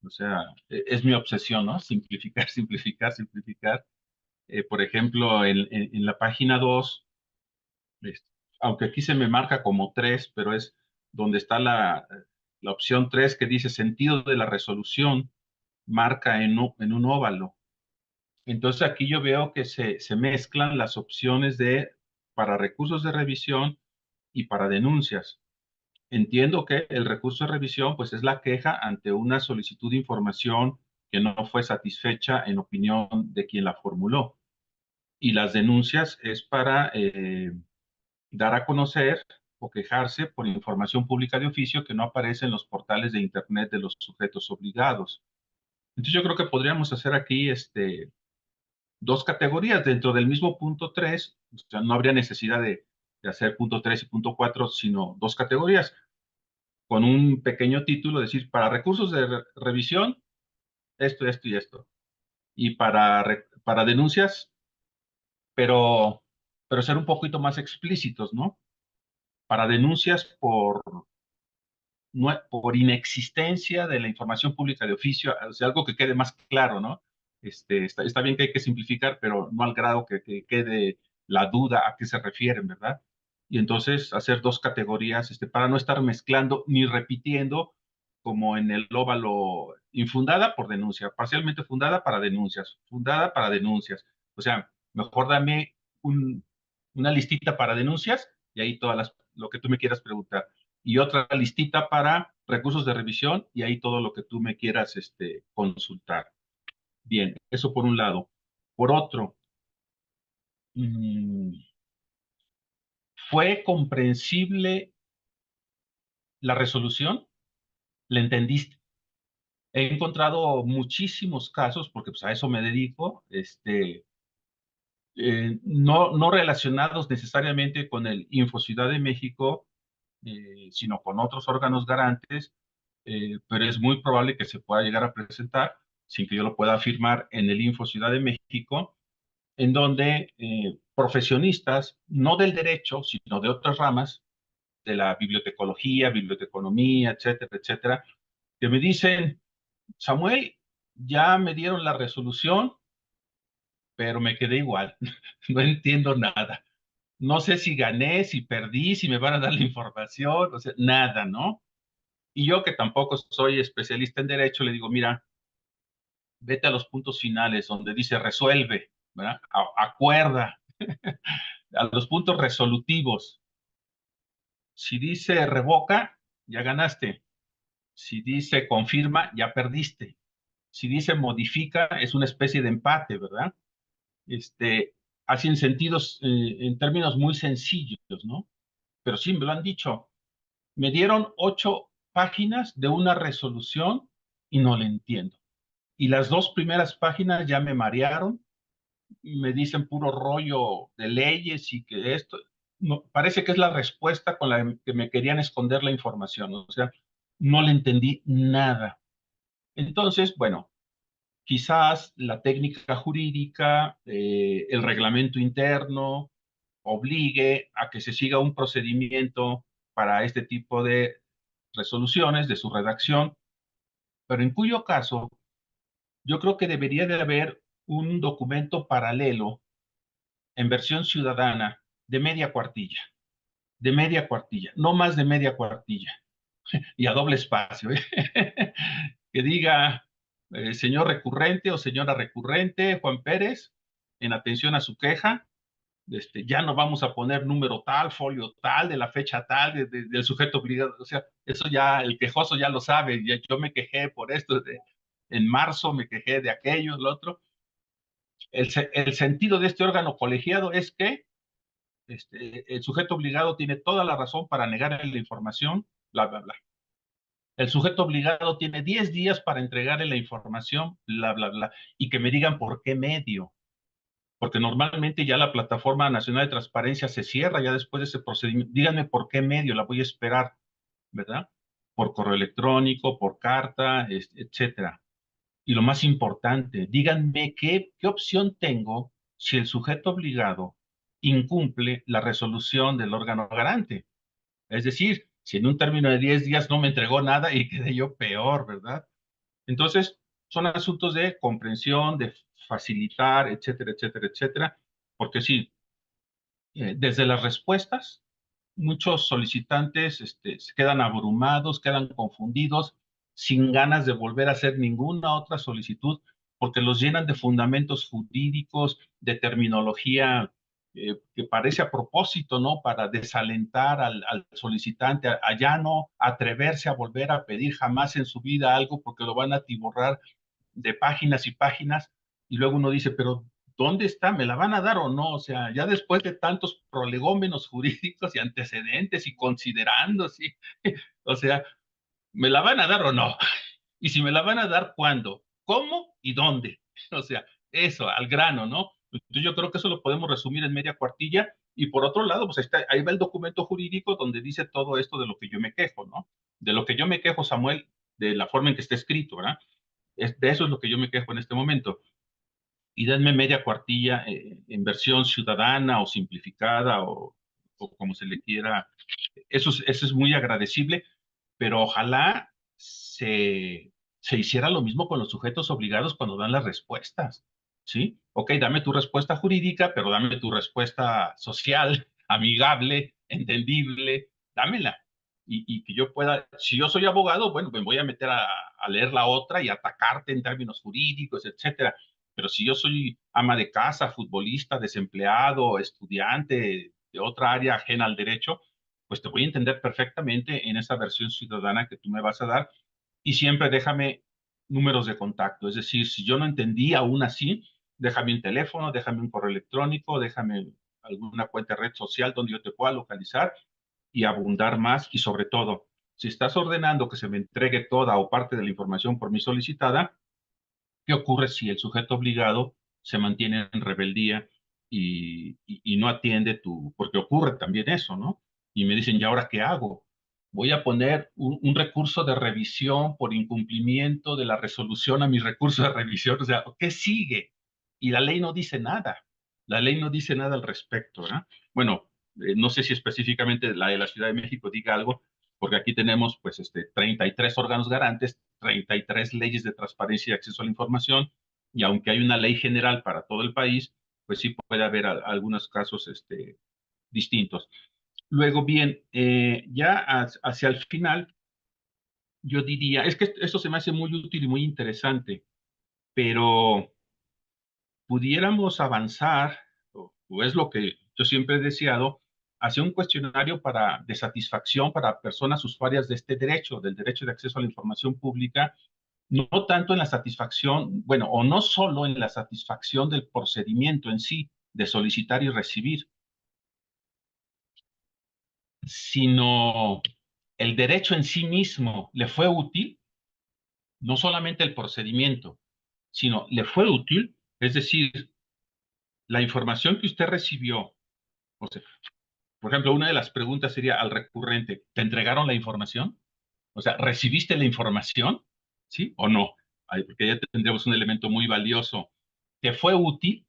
o sea, es mi obsesión, ¿no? Simplificar, simplificar, simplificar. Por ejemplo, en la página 2, aunque aquí se me marca como 3, pero es donde está la opción 3 que dice sentido de la resolución, marca en un óvalo. Entonces aquí yo veo que se mezclan las opciones para recursos de revisión y para denuncias. Entiendo que el recurso de revisión pues es la queja ante una solicitud de información que no fue satisfecha en opinión de quien la formuló. Y las denuncias es para dar a conocer o quejarse por información pública de oficio que no aparece en los portales de Internet de los sujetos obligados. Entonces yo creo que podríamos hacer aquí dos categorías dentro del mismo punto 3, o sea, no habría necesidad de hacer punto 3 y punto 4, sino dos categorías, con un pequeño título, decir, para recursos de revisión, esto, esto y esto. Y para denuncias, pero ser un poquito más explícitos, ¿no? Para denuncias por inexistencia de la información pública de oficio, o sea, algo que quede más claro, ¿no? Está bien que hay que simplificar, pero no al grado que quede la duda a qué se refieren, ¿verdad? Y entonces hacer dos categorías para no estar mezclando ni repitiendo como en el óvalo infundada por denuncia, parcialmente fundada para denuncias, fundada para denuncias. O sea, mejor dame una listita para denuncias y ahí lo que tú me quieras preguntar y otra listita para recursos de revisión y ahí todo lo que tú me quieras consultar. Bien, eso por un lado. Por otro, ¿fue comprensible la resolución? ¿La entendiste? He encontrado muchísimos casos, porque pues, a eso me dedico, no relacionados necesariamente con el Info Ciudad de México, sino con otros órganos garantes, pero es muy probable que se pueda llegar a presentar, sin que yo lo pueda afirmar, en el Info Ciudad de México, en donde profesionistas, no del derecho, sino de otras ramas, de la bibliotecología, biblioteconomía, etcétera, etcétera, que me dicen, Samuel, ya me dieron la resolución, pero me quedé igual, no entiendo nada. No sé si gané, si perdí, si me van a dar la información, o sea, nada, ¿no? Y yo que tampoco soy especialista en derecho, le digo, mira, vete a los puntos finales donde dice resuelve, ¿verdad? Acuerda, a los puntos resolutivos. Si dice revoca, ya ganaste. Si dice confirma, ya perdiste. Si dice modifica, es una especie de empate, ¿verdad? Así en sentidos, en términos muy sencillos, ¿no? Pero sí, me lo han dicho. Me dieron 8 páginas de una resolución y no la entiendo. Y las 2 primeras páginas ya me marearon, me dicen puro rollo de leyes y que esto, no, parece que es la respuesta con la que me querían esconder la información, o sea, no le entendí nada. Entonces, bueno, quizás la técnica jurídica, el reglamento interno, obligue a que se siga un procedimiento para este tipo de resoluciones, de su redacción, pero en cuyo caso yo creo que debería de haber un documento paralelo en versión ciudadana de media cuartilla, no más de media cuartilla, y a doble espacio, ¿eh? Que diga, señor recurrente o señora recurrente, Juan Pérez, en atención a su queja, ya no vamos a poner número tal, folio tal, de la fecha tal, del sujeto obligado. O sea, eso ya el quejoso ya lo sabe. Ya, yo me quejé por esto, en marzo me quejé de aquello, el otro. El sentido de este órgano colegiado es que el sujeto obligado tiene toda la razón para negar la información, bla, bla, bla. El sujeto obligado tiene 10 días para entregarle la información, bla, bla, bla. Y que me digan por qué medio. Porque normalmente ya la Plataforma Nacional de Transparencia se cierra ya después de ese procedimiento. Díganme por qué medio la voy a esperar, ¿verdad? Por correo electrónico, por carta, etcétera. Y lo más importante, díganme qué opción tengo si el sujeto obligado incumple la resolución del órgano garante. Es decir, si en un término de 10 días no me entregó nada y quedé yo peor, ¿verdad? Entonces, son asuntos de comprensión, de facilitar, etcétera, etcétera, etcétera, porque sí, desde las respuestas, muchos solicitantes se quedan abrumados, quedan confundidos, sin ganas de volver a hacer ninguna otra solicitud, porque los llenan de fundamentos jurídicos, de terminología que parece a propósito, ¿no? Para desalentar al solicitante, a ya no atreverse a volver a pedir jamás en su vida algo, porque lo van a atiborrar de páginas y páginas, y luego uno dice, pero ¿dónde está? ¿Me la van a dar o no? O sea, ya después de tantos prolegómenos jurídicos y antecedentes y considerando, sí, o sea, ¿me la van a dar o no? Y si me la van a dar, ¿cuándo? ¿Cómo y dónde? O sea, eso, al grano, ¿no? Entonces yo creo que eso lo podemos resumir en media cuartilla. Y por otro lado, pues ahí va el documento jurídico donde dice todo esto de lo que yo me quejo, ¿no? De lo que yo me quejo, Samuel, de la forma en que está escrito, ¿verdad? De eso es lo que yo me quejo en este momento. Y denme media cuartilla en versión ciudadana o simplificada o como se le quiera. Eso es muy agradecible, pero ojalá se hiciera lo mismo con los sujetos obligados cuando dan las respuestas, ¿sí? Ok, dame tu respuesta jurídica, pero dame tu respuesta social, amigable, entendible, dámela. Y que yo pueda, si yo soy abogado, bueno, me voy a meter a leer la otra y atacarte en términos jurídicos, etcétera. Pero si yo soy ama de casa, futbolista, desempleado, estudiante de otra área ajena al derecho, pues te voy a entender perfectamente en esa versión ciudadana que tú me vas a dar y siempre déjame números de contacto. Es decir, si yo no entendí aún así, déjame un teléfono, déjame un correo electrónico, déjame alguna cuenta de red social donde yo te pueda localizar y abundar más. Y sobre todo, si estás ordenando que se me entregue toda o parte de la información por mí solicitada, ¿qué ocurre si el sujeto obligado se mantiene en rebeldía y no atiende porque ocurre también eso, ¿no? Y me dicen, ¿y ahora qué hago? Voy a poner un recurso de revisión por incumplimiento de la resolución a mi recurso de revisión. O sea, ¿qué sigue? Y la ley no dice nada. La ley no dice nada al respecto, ¿verdad? Bueno, no sé si específicamente la de la Ciudad de México diga algo, porque aquí tenemos pues 33 órganos garantes, 33 leyes de transparencia y acceso a la información, y aunque hay una ley general para todo el país, pues sí puede haber algunos casos distintos. Luego, bien, ya hacia el final, yo diría, es que esto se me hace muy útil y muy interesante, pero pudiéramos avanzar, o es lo que yo siempre he deseado, hacia un cuestionario de satisfacción para personas usuarias de este derecho, del derecho de acceso a la información pública, no tanto en la satisfacción, bueno, o no solo en la satisfacción del procedimiento en sí, de solicitar y recibir, sino el derecho en sí mismo le fue útil, no solamente el procedimiento, sino le fue útil, es decir, la información que usted recibió, o sea, por ejemplo, una de las preguntas sería al recurrente, ¿te entregaron la información? O sea, ¿recibiste la información? ¿Sí o no? Ay, porque ya tendríamos un elemento muy valioso. ¿Te fue útil?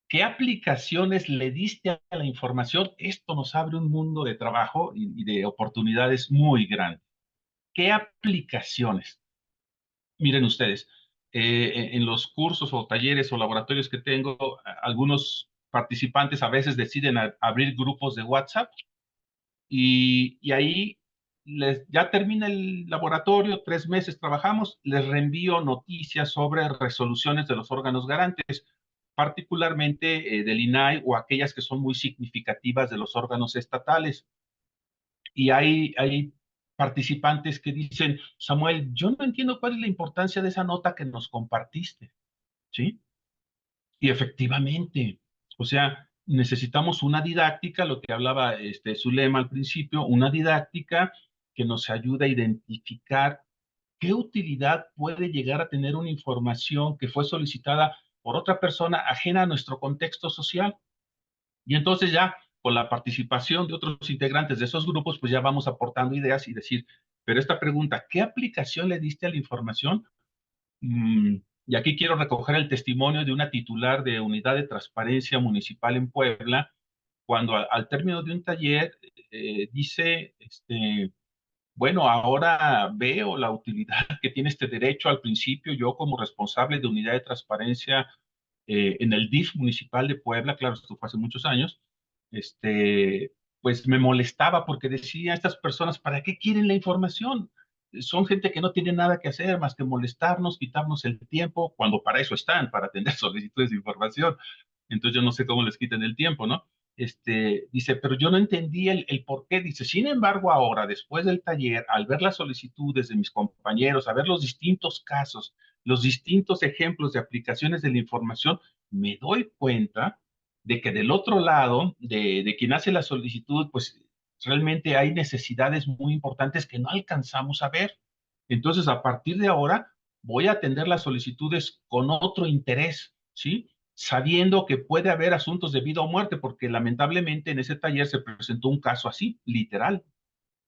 ¿Qué aplicaciones le diste a la información? Esto nos abre un mundo de trabajo y de oportunidades muy grande. ¿Qué aplicaciones? Miren ustedes, en los cursos o talleres o laboratorios que tengo, algunos participantes a veces deciden abrir grupos de WhatsApp y ahí ya termina el laboratorio, 3 meses trabajamos, les reenvío noticias sobre resoluciones de los órganos garantes, particularmente del INAI o aquellas que son muy significativas de los órganos estatales. Y hay participantes que dicen, Samuel, yo no entiendo cuál es la importancia de esa nota que nos compartiste, ¿sí? Y efectivamente, o sea, necesitamos una didáctica, lo que hablaba Zulema al principio, una didáctica que nos ayude a identificar qué utilidad puede llegar a tener una información que fue solicitada por otra persona ajena a nuestro contexto social. Y entonces ya con la participación de otros integrantes de esos grupos, pues ya vamos aportando ideas y decir, pero esta pregunta, ¿qué aplicación le diste a la información? Y aquí quiero recoger el testimonio de una titular de Unidad de Transparencia Municipal en Puebla, cuando al término de un taller dice, bueno, ahora veo la utilidad que tiene este derecho. Al principio, yo como responsable de Unidad de Transparencia en el DIF municipal de Puebla, claro, esto fue hace muchos años, pues me molestaba porque decía, estas personas, ¿para qué quieren la información? Son gente que no tiene nada que hacer más que molestarnos, quitarnos el tiempo, cuando para eso están, para atender solicitudes de información. Entonces yo no sé cómo les quiten el tiempo, ¿no? Dice, pero yo no entendí el por qué. Dice, sin embargo, ahora, después del taller, al ver las solicitudes de mis compañeros, a ver los distintos casos, los distintos ejemplos de aplicaciones de la información, me doy cuenta de que del otro lado, de quien hace la solicitud, pues realmente hay necesidades muy importantes que no alcanzamos a ver. Entonces, a partir de ahora, voy a atender las solicitudes con otro interés, ¿sí? Sabiendo que puede haber asuntos de vida o muerte, porque lamentablemente en ese taller se presentó un caso así, literal,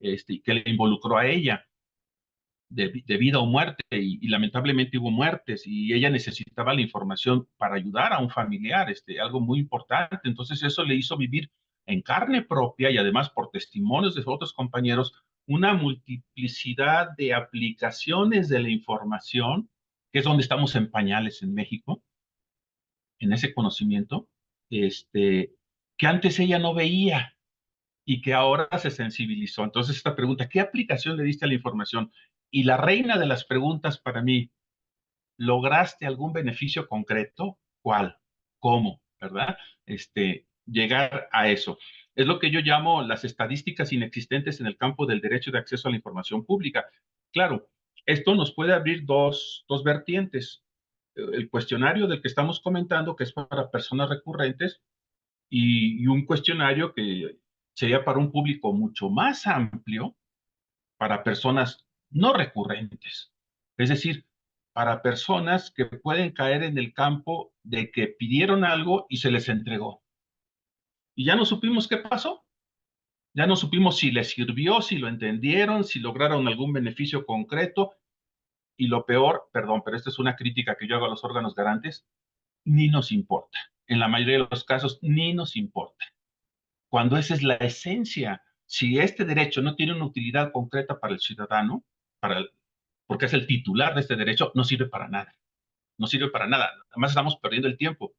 que le involucró a ella de vida o muerte, y lamentablemente hubo muertes, y ella necesitaba la información para ayudar a un familiar, algo muy importante. Entonces eso le hizo vivir en carne propia y además por testimonios de otros compañeros, una multiplicidad de aplicaciones de la información, que es donde estamos en pañales en México, en ese conocimiento, que antes ella no veía y que ahora se sensibilizó. Entonces, esta pregunta, ¿qué aplicación le diste a la información? Y la reina de las preguntas para mí, ¿lograste algún beneficio concreto? ¿Cuál? ¿Cómo? ¿Verdad? Llegar a eso. Es lo que yo llamo las estadísticas inexistentes en el campo del derecho de acceso a la información pública. Claro, esto nos puede abrir dos vertientes. El cuestionario del que estamos comentando, que es para personas recurrentes, y un cuestionario que sería para un público mucho más amplio, para personas no recurrentes. Es decir, para personas que pueden caer en el campo de que pidieron algo y se les entregó. Y ya no supimos qué pasó. Ya no supimos si les sirvió, si lo entendieron, si lograron algún beneficio concreto. Y lo peor, perdón, pero esta es una crítica que yo hago a los órganos garantes, ni nos importa. En la mayoría de los casos, ni nos importa. Cuando esa es la esencia. Si este derecho no tiene una utilidad concreta para el ciudadano, porque es el titular de este derecho, no sirve para nada. No sirve para nada. Además estamos perdiendo el tiempo.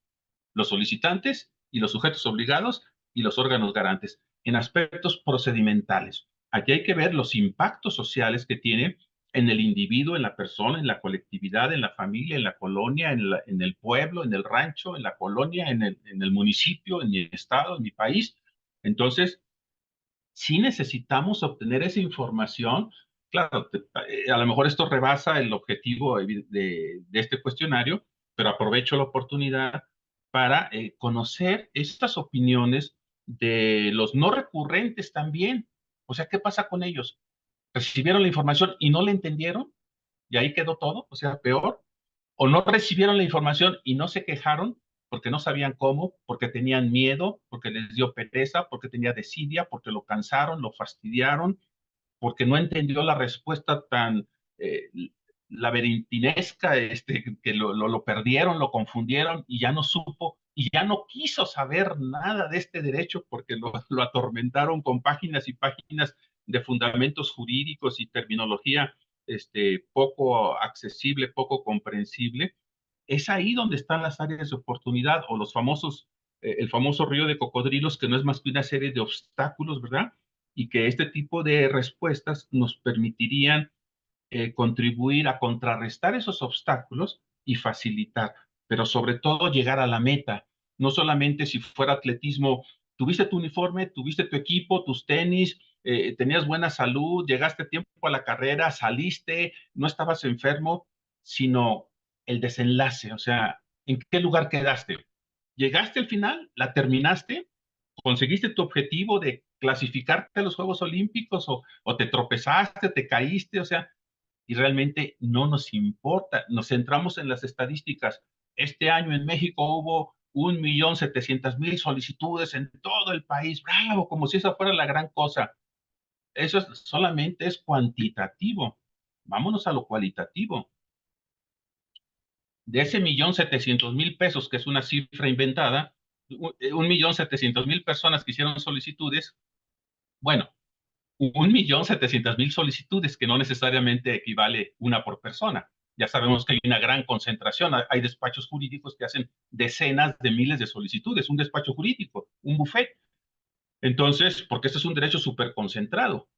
Los solicitantes y los sujetos obligados y los órganos garantes en aspectos procedimentales. Aquí hay que ver los impactos sociales que tiene en el individuo, en la persona, en la colectividad, en la familia, en la colonia, en el pueblo, en el rancho, en la colonia, en el municipio, en mi estado, en mi país. Entonces, si necesitamos obtener esa información, claro, a lo mejor esto rebasa el objetivo de este cuestionario, pero aprovecho la oportunidad para conocer estas opiniones de los no recurrentes también, O sea, ¿qué pasa con ellos? ¿Recibieron la información y no la entendieron? Y ahí quedó todo, o sea, peor. O no recibieron la información y no se quejaron porque no sabían cómo, porque tenían miedo, porque les dio pereza, porque tenía desidia, porque lo cansaron, lo fastidiaron, porque no entendió la respuesta tan eh, laberintinesca, que lo perdieron, lo confundieron y ya no supo y ya no quiso saber nada de este derecho porque lo atormentaron con páginas y páginas de fundamentos jurídicos y terminología poco accesible, poco comprensible. Es ahí donde están las áreas de oportunidad o los famosos, el famoso río de cocodrilos, que no es más que una serie de obstáculos, ¿verdad? Y que este tipo de respuestas nos permitirían contribuir a contrarrestar esos obstáculos y facilitar, pero sobre todo llegar a la meta. No solamente si fuera atletismo, tuviste tu uniforme, tuviste tu equipo, tus tenis, tenías buena salud, llegaste a tiempo a la carrera, saliste, no estabas enfermo, sino el desenlace, o sea, ¿en qué lugar quedaste? ¿Llegaste al final? ¿La terminaste? ¿Conseguiste tu objetivo de clasificarte a los Juegos Olímpicos o te tropezaste, te caíste? O sea, y realmente no nos importa. Nos centramos en las estadísticas. Este año en México hubo 1.700.000 solicitudes en todo el país. ¡Bravo! Como si esa fuera la gran cosa. Eso solamente es cuantitativo. Vámonos a lo cualitativo. De ese 1.700.000 pesos, que es una cifra inventada, 1.700.000 personas que hicieron solicitudes, bueno, 1.700.000 solicitudes, que no necesariamente equivale una por persona. Ya sabemos que hay una gran concentración. Hay despachos jurídicos que hacen decenas de miles de solicitudes. Un despacho jurídico, un bufet. Entonces, porque este es un derecho súper concentrado.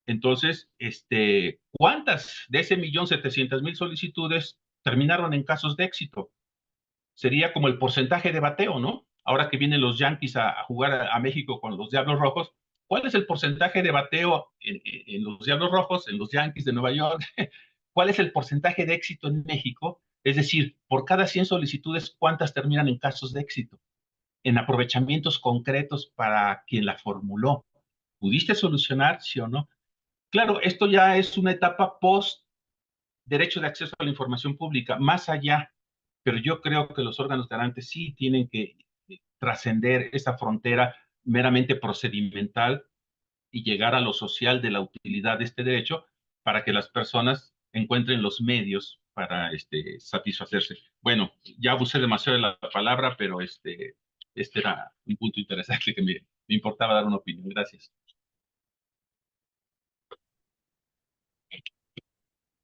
Entonces, ¿cuántas de ese 1.700.000 solicitudes terminaron en casos de éxito? Sería como el porcentaje de bateo, ¿no? Ahora que vienen los Yankees a jugar a México con los Diablos Rojos, ¿cuál es el porcentaje de bateo en los Diablos Rojos, en los Yankees de Nueva York? ¿Cuál es el porcentaje de éxito en México? Es decir, por cada 100 solicitudes, ¿cuántas terminan en casos de éxito? En aprovechamientos concretos para quien la formuló. ¿Pudiste solucionar, sí o no? Claro, esto ya es una etapa post derecho de acceso a la información pública, más allá, pero yo creo que los órganos garantes sí tienen que trascender esa frontera meramente procedimental y llegar a lo social de la utilidad de este derecho para que las personas encuentren los medios para satisfacerse. Bueno, ya abusé demasiado de la palabra, pero este era un punto interesante que me importaba dar una opinión. Gracias.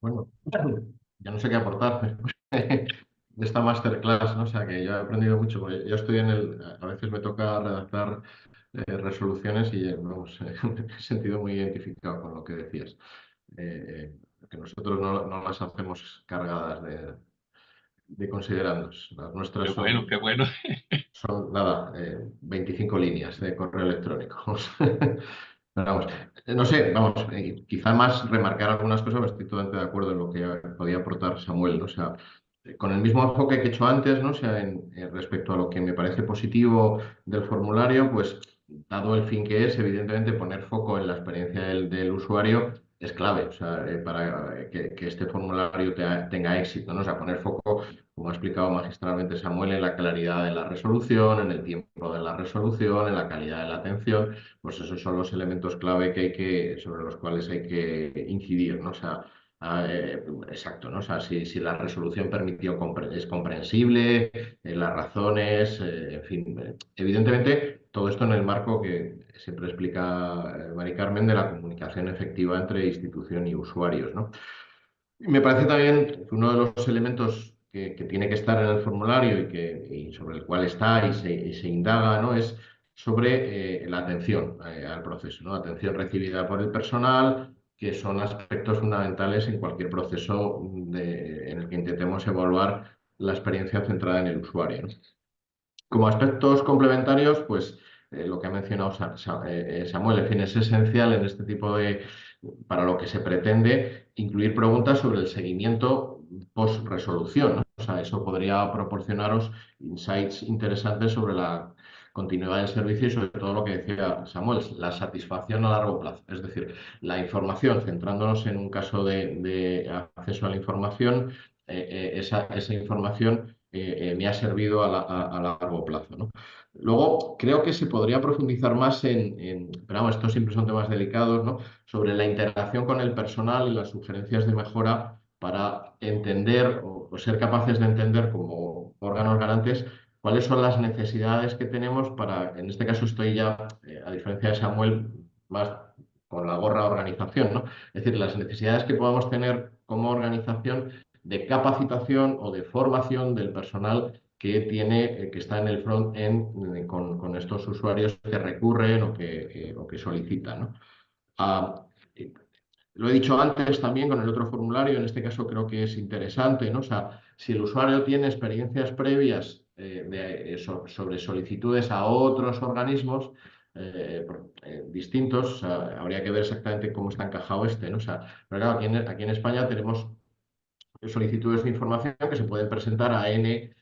Bueno, ya no sé qué aportar de esta masterclass, ¿no? O sea, que yo he aprendido mucho, porque yo estoy a veces me toca redactar resoluciones y vamos, me he sentido muy identificado con lo que decías. Que nosotros no las hacemos cargadas de considerandos. Las nuestras Qué bueno. son nada, 25 líneas de correo electrónico. Pero vamos, no sé, vamos, quizá más remarcar algunas cosas, pero estoy totalmente de acuerdo en lo que podía aportar Samuel, ¿no? O sea, con el mismo enfoque que he hecho antes, ¿no? O sea, respecto a lo que me parece positivo del formulario, pues dado el fin que es, evidentemente poner foco en la experiencia del usuario es clave, o sea, para que este formulario tenga éxito, ¿no? O sea, poner foco, como ha explicado magistralmente Samuel, en la claridad de la resolución, en el tiempo de la resolución, en la calidad de la atención, pues esos son los elementos clave sobre los cuales hay que incidir, ¿no? O sea, exacto, ¿no? O sea, si la resolución es comprensible, las razones, en fin. Evidentemente, todo esto en el marco que siempre explica Mari Carmen de la comunicación efectiva entre institución y usuarios, ¿no? Y me parece también que uno de los elementos que tiene que estar en el formulario y sobre el cual está y se indaga, ¿no? Es sobre la atención al proceso, ¿no? Atención recibida por el personal, que son aspectos fundamentales en cualquier proceso en el que intentemos evaluar la experiencia centrada en el usuario, ¿no? Como aspectos complementarios, pues lo que ha mencionado Samuel, en fin, es esencial en este tipo para lo que se pretende, incluir preguntas sobre el seguimiento post-resolución, ¿no? O sea, eso podría proporcionaros insights interesantes sobre la continuidad del servicio y sobre todo lo que decía Samuel, la satisfacción a largo plazo. Es decir, la información, centrándonos en un caso de acceso a la información, esa información me ha servido a largo plazo, ¿no? Luego, creo que se podría profundizar más pero vamos, estos siempre son temas delicados, ¿no? Sobre la interacción con el personal y las sugerencias de mejora para entender o ser capaces de entender como órganos garantes cuáles son las necesidades que tenemos para, en este caso estoy ya, a diferencia de Samuel, más con la gorra organización, ¿no? Es decir, las necesidades que podamos tener como organización de capacitación o de formación del personal que está en el front-end con estos usuarios que recurren o que solicitan, ¿no? Ah, lo he dicho antes también con el otro formulario, en este caso creo que es interesante, ¿no? O sea, si el usuario tiene experiencias previas sobre solicitudes a otros organismos distintos, o sea, habría que ver exactamente cómo está encajado este, ¿no? O sea, pero claro, aquí en España tenemos solicitudes de información que se pueden presentar a N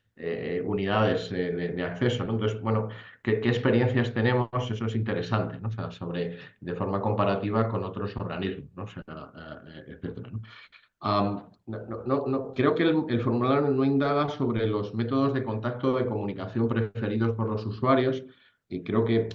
unidades de acceso, ¿no? Entonces, bueno, ¿qué experiencias tenemos? Eso es interesante, ¿no? O sea, de forma comparativa con otros organismos, ¿no? O sea, etcétera, ¿no? Creo que el formulario no indaga sobre los métodos de contacto de comunicación preferidos por los usuarios y creo que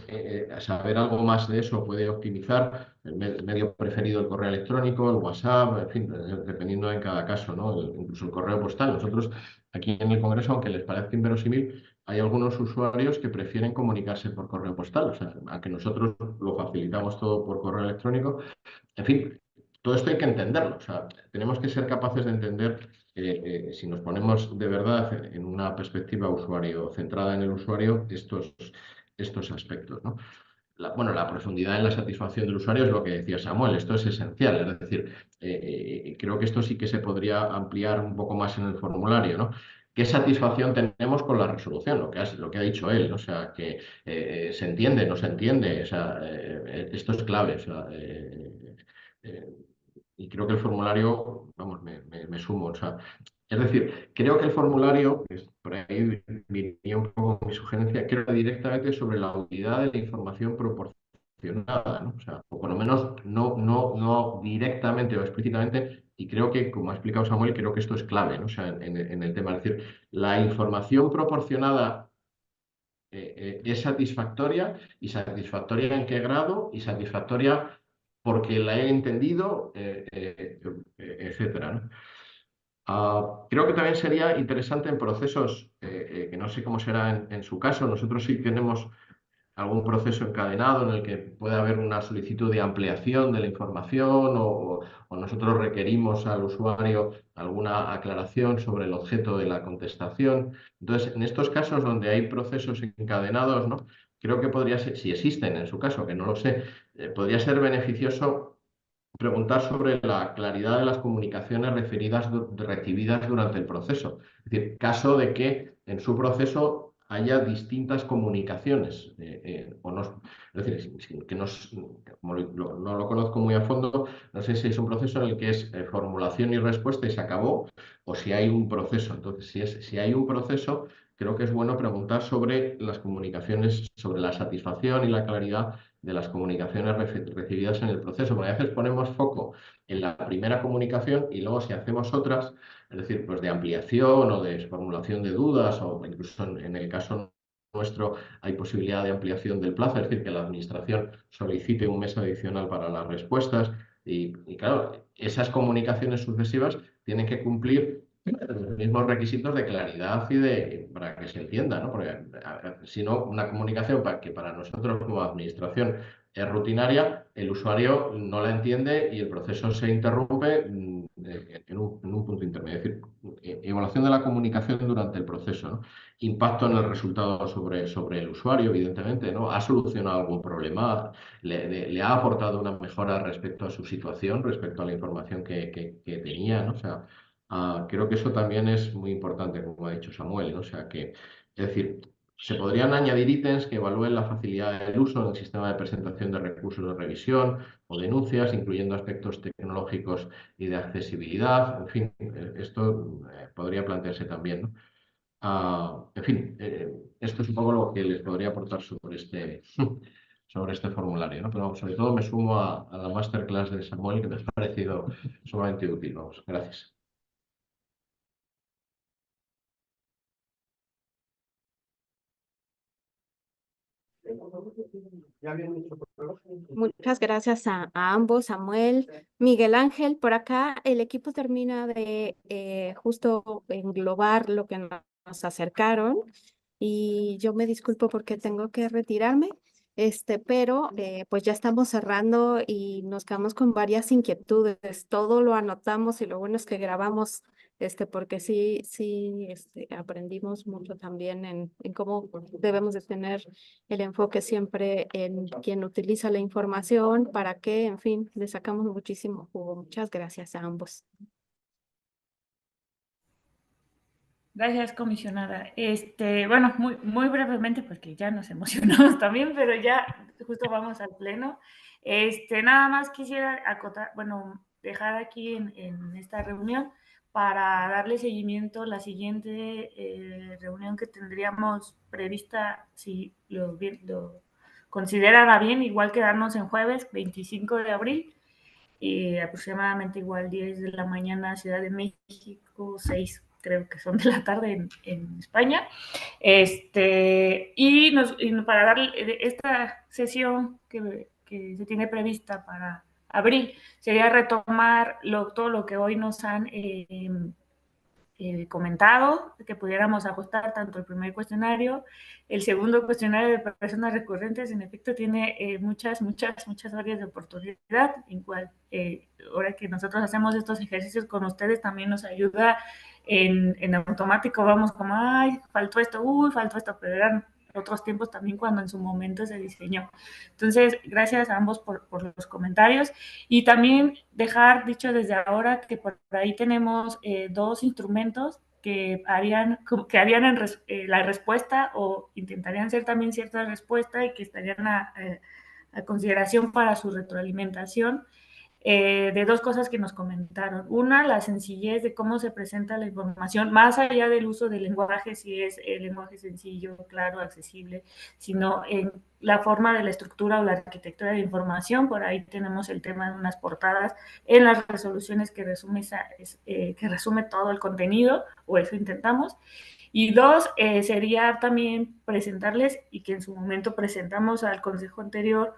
saber algo más de eso puede optimizar el medio preferido, el correo electrónico, el WhatsApp, en fin, dependiendo en cada caso, ¿no? Incluso el correo postal. Nosotros aquí en el Congreso, aunque les parezca inverosímil, hay algunos usuarios que prefieren comunicarse por correo postal, o sea, aunque nosotros lo facilitamos todo por correo electrónico. En fin, todo esto hay que entenderlo. O sea, tenemos que ser capaces de entender, si nos ponemos de verdad en una perspectiva usuario, centrada en el usuario, estos aspectos, ¿no? Bueno, la profundidad en la satisfacción del usuario es lo que decía Samuel, esto es esencial. Es decir, creo que esto sí que se podría ampliar un poco más en el formulario, ¿no? ¿Qué satisfacción tenemos con la resolución? Lo que ha dicho él, ¿no? O sea, que se entiende, no se entiende. O sea, esto es clave. O sea, eh, y creo que el formulario, vamos, me sumo. O sea, es decir, creo que el formulario, por ahí venía un poco mi sugerencia, creo que directamente sobre la utilidad de la información proporcionada, ¿no? O sea, o por lo menos no directamente o explícitamente, y creo que, como ha explicado Samuel, creo que esto es clave, ¿no? O sea, en el tema. Es decir, la información proporcionada es satisfactoria y satisfactoria en qué grado y satisfactoria porque la he entendido, etcétera, ¿no? Creo que también sería interesante en procesos, que no sé cómo será en su caso, nosotros sí tenemos algún proceso encadenado en el que pueda haber una solicitud de ampliación de la información o nosotros requerimos al usuario alguna aclaración sobre el objeto de la contestación. Entonces, en estos casos donde hay procesos encadenados, ¿no? Creo que podría ser, si existen en su caso, que no lo sé, podría ser beneficioso preguntar sobre la claridad de las comunicaciones recibidas durante el proceso. Es decir, caso de que en su proceso haya distintas comunicaciones, o no, es decir, que no, como no lo conozco muy a fondo, no sé si es un proceso en el que es formulación y respuesta y se acabó, o si hay un proceso. Entonces, si hay un proceso, creo que es bueno preguntar sobre las comunicaciones, sobre la satisfacción y la claridad de las comunicaciones recibidas en el proceso, porque a veces ponemos foco en la primera comunicación y luego si hacemos otras, es decir, pues de ampliación o de formulación de dudas o incluso en el caso nuestro hay posibilidad de ampliación del plazo, es decir, que la administración solicite un mes adicional para las respuestas y claro, esas comunicaciones sucesivas tienen que cumplir los mismos requisitos de claridad para que se entienda, ¿no? Porque si no, una comunicación que para nosotros como administración es rutinaria, el usuario no la entiende y el proceso se interrumpe en un punto intermedio. Es decir, evaluación de la comunicación durante el proceso, ¿no? Impacto en el resultado sobre el usuario, evidentemente, ¿no? ¿Ha solucionado algún problema? ¿Le ha aportado una mejora respecto a su situación, respecto a la información que tenía, ¿no? O sea, creo que eso también es muy importante, como ha dicho Samuel, ¿no? O sea que, es decir, se podrían añadir ítems que evalúen la facilidad del uso en el sistema de presentación de recursos de revisión o denuncias, incluyendo aspectos tecnológicos y de accesibilidad. En fin, esto podría plantearse también, ¿no? En fin, esto es un poco lo que les podría aportar sobre este formulario, ¿no? Pero vamos, sobre todo me sumo a la masterclass de Samuel, que me ha parecido sumamente útil. Vamos, gracias. Muchas gracias a ambos, Samuel, Miguel Ángel. Por acá el equipo termina de justo englobar lo que nos acercaron y yo me disculpo porque tengo que retirarme, pero pues ya estamos cerrando y nos quedamos con varias inquietudes. Todo lo anotamos y lo bueno es que grabamos, porque sí, aprendimos mucho también en cómo debemos de tener el enfoque siempre en quien utiliza la información, para que, en fin, le sacamos muchísimo jugo. Muchas gracias a ambos. Gracias, comisionada. Bueno, muy brevemente, porque ya nos emocionamos también, pero ya justo vamos al pleno. Nada más quisiera acotar, bueno, dejar aquí en esta reunión para darle seguimiento a la siguiente reunión que tendríamos prevista, si lo considerara bien, igual quedarnos en jueves 25 de abril, y aproximadamente igual 10 de la mañana, Ciudad de México, 6 creo que son de la tarde en España. Y para darle esta sesión que se tiene prevista para abril, sería retomar todo lo que hoy nos han comentado, que pudiéramos ajustar tanto el primer cuestionario, el segundo cuestionario de personas recurrentes. En efecto tiene muchas áreas de oportunidad, en cual ahora que nosotros hacemos estos ejercicios con ustedes también nos ayuda en automático, vamos como, ay, faltó esto, pero eran otros tiempos también cuando en su momento se diseñó. Entonces, gracias a ambos por los comentarios, y también dejar dicho desde ahora que por ahí tenemos dos instrumentos que harían la respuesta, o intentarían ser también cierta respuesta, y que estarían a consideración para su retroalimentación, de dos cosas que nos comentaron. Una, la sencillez de cómo se presenta la información, más allá del uso del lenguaje, si es el lenguaje sencillo, claro, accesible, sino en la forma de la estructura o la arquitectura de información. Por ahí tenemos el tema de unas portadas en las resoluciones que resume todo el contenido, o eso intentamos. Y dos, sería también presentarles, y que en su momento presentamos al consejo anterior,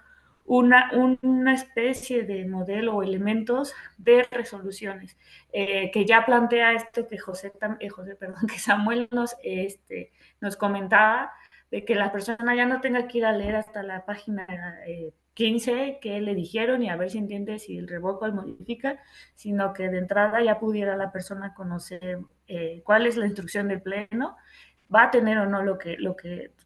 una especie de modelo o elementos de resoluciones, que ya plantea esto que que Samuel nos comentaba, de que la persona ya no tenga que ir a leer hasta la página 15 que le dijeron y a ver si entiende si el revoca o modifica, sino que de entrada ya pudiera la persona conocer cuál es la instrucción del pleno, va a tener o no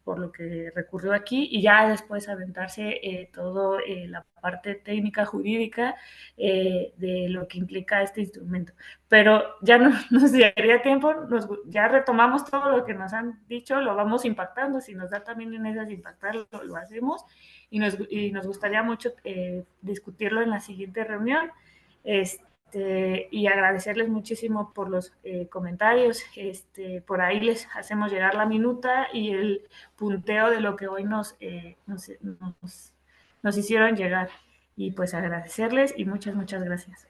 por lo que recurrió aquí, y ya después aventarse todo la parte técnica jurídica de lo que implica este instrumento. Pero ya no nos daría tiempo, ya retomamos todo lo que nos han dicho, lo vamos impactando, si nos da también en esas impactar, lo hacemos, y nos gustaría mucho discutirlo en la siguiente reunión. Y agradecerles muchísimo por los comentarios. Por ahí les hacemos llegar la minuta y el punteo de lo que hoy nos hicieron llegar. Y pues agradecerles y muchas gracias.